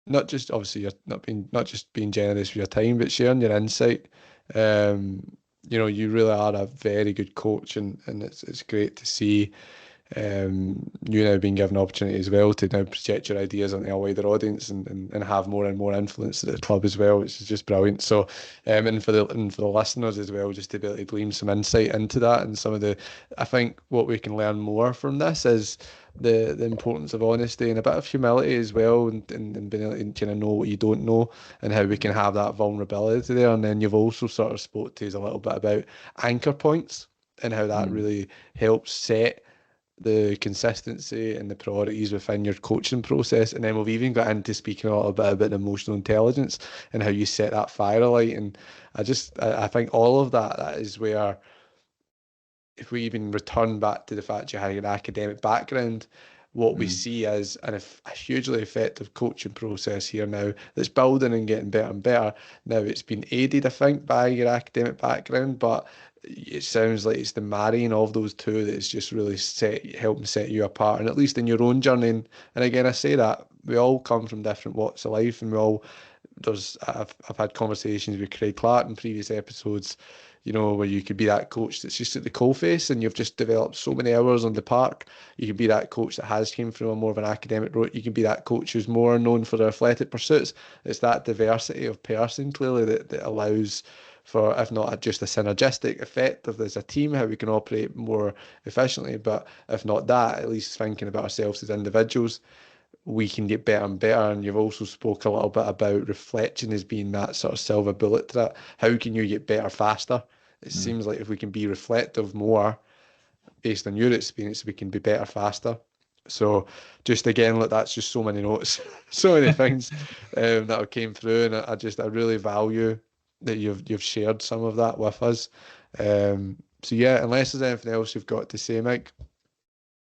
not just obviously you're not just being generous with your time, but sharing your insight. You really are a very good coach, and it's great to see you now being given an opportunity as well to now project your ideas onto a wider audience and have more and more influence at the club as well, which is just brilliant. So, and for the listeners as well, just to be able to glean some insight into that and some of the, I think what we can learn more from this is the importance of honesty and a bit of humility as well, and being able to kind of know what you don't know and how we can have that vulnerability there. And then you've also sort of spoke to us a little bit about anchor points and how that Mm, really helps set the consistency and the priorities within your coaching process. And then we've even got into speaking a little bit about emotional intelligence and how you set that fire alight. And I think all of that is where, if we even return back to the fact you had an academic background, what we see as a hugely effective coaching process here now that's building and getting better and better. Now, it's been aided, I think, by your academic background, but it sounds like it's the marrying of those two that is just really helping set you apart, and at least in your own journey. And again, I say that we all come from different walks of life, and I've had conversations with Craig Clark in previous episodes, where you could be that coach that's just at the coalface and you've just developed so many hours on the park. You can be that coach that has came from a more of an academic route. You can be that coach who's more known for their athletic pursuits. It's that diversity of person, clearly, that allows for, if not just a synergistic effect of as a team, how we can operate more efficiently, but if not that, at least thinking about ourselves as individuals, we can get better and better. And you've also spoke a little bit about reflection as being that sort of silver bullet to that. How can you get better faster? It seems like if we can be reflective more based on your experience, we can be better faster. So just again, look, that's just so many notes, so many things that have came through, and I really value that you've shared some of that with us. So yeah, unless there's anything else you've got to say, Mike.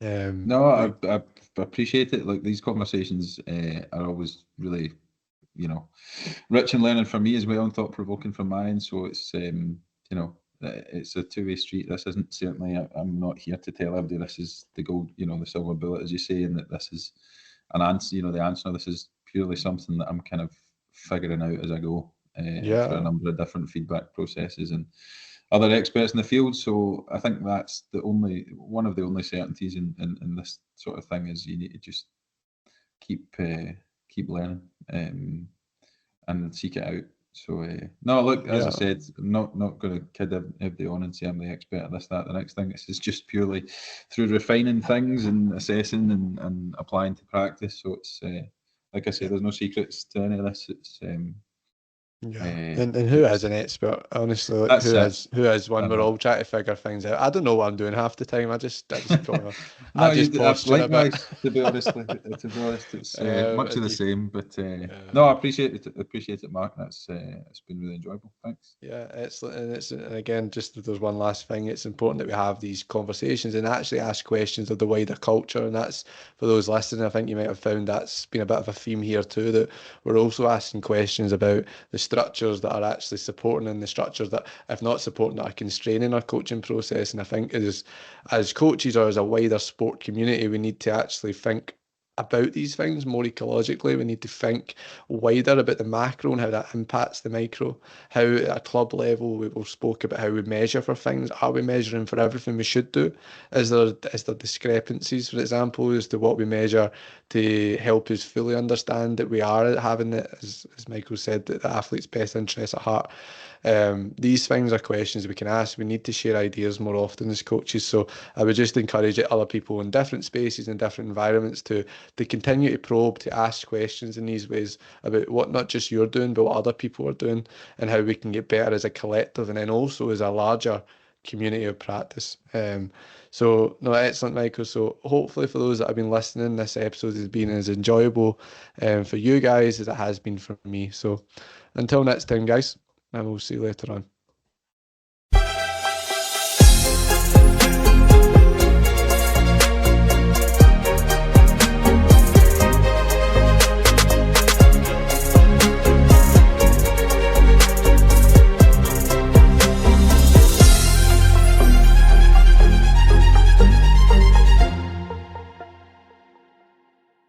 No, I appreciate it. Like, these conversations are always really, rich and learning for me as well, and thought provoking from my end. So it's it's a two-way street. This isn't certainly. I'm not here to tell everybody this is the gold, the silver bullet, as you say, and that this is an answer. The answer. This is purely something that I'm kind of figuring out as I go through a number of different feedback processes and other experts in the field. So I think that's one of the only certainties in this sort of thing, is you need to just keep learning and seek it out. So no, look, as I said, I'm not going to kid everybody on and say I'm the expert at this, that, the next thing. This is just purely through refining things and assessing and applying to practice. So it's like I say, there's no secrets to any of this. It's and who is an expert? Honestly, like, who is one? We're all trying to figure things out. I don't know what I'm doing half the time. I just posture a bit. To be honest, it's much of the same. But no, I appreciate it, Mark. It's been really enjoyable. Thanks. Yeah, excellent. And again, just if there's one last thing, it's important that we have these conversations and actually ask questions of the wider culture. And that's, for those listening, I think you might have found that's been a bit of a theme here too, that we're also asking questions about the structures that are actually supporting, and the structures that, if not supporting, that are constraining our coaching process. And I think as coaches, or as a wider sport community, we need to actually think about these things more ecologically. We need to think wider about the macro and how that impacts the micro. How at a club level, we've spoke about how we measure for things. Are we measuring for everything we should do? Is there discrepancies, for example, as to what we measure to help us fully understand that we are having it, as Michael said, that the athlete's best interest at heart? These things are questions we can ask. We need to share ideas more often as coaches. So I would just encourage other people in different spaces and different environments to continue to probe, to ask questions in these ways about what not just you're doing, but what other people are doing, and how we can get better as a collective, and then also as a larger community of practice. So no, excellent, Michael. So hopefully for those that have been listening, this episode has been as enjoyable for you guys as it has been for me. So until next time, guys, and we'll see you later on.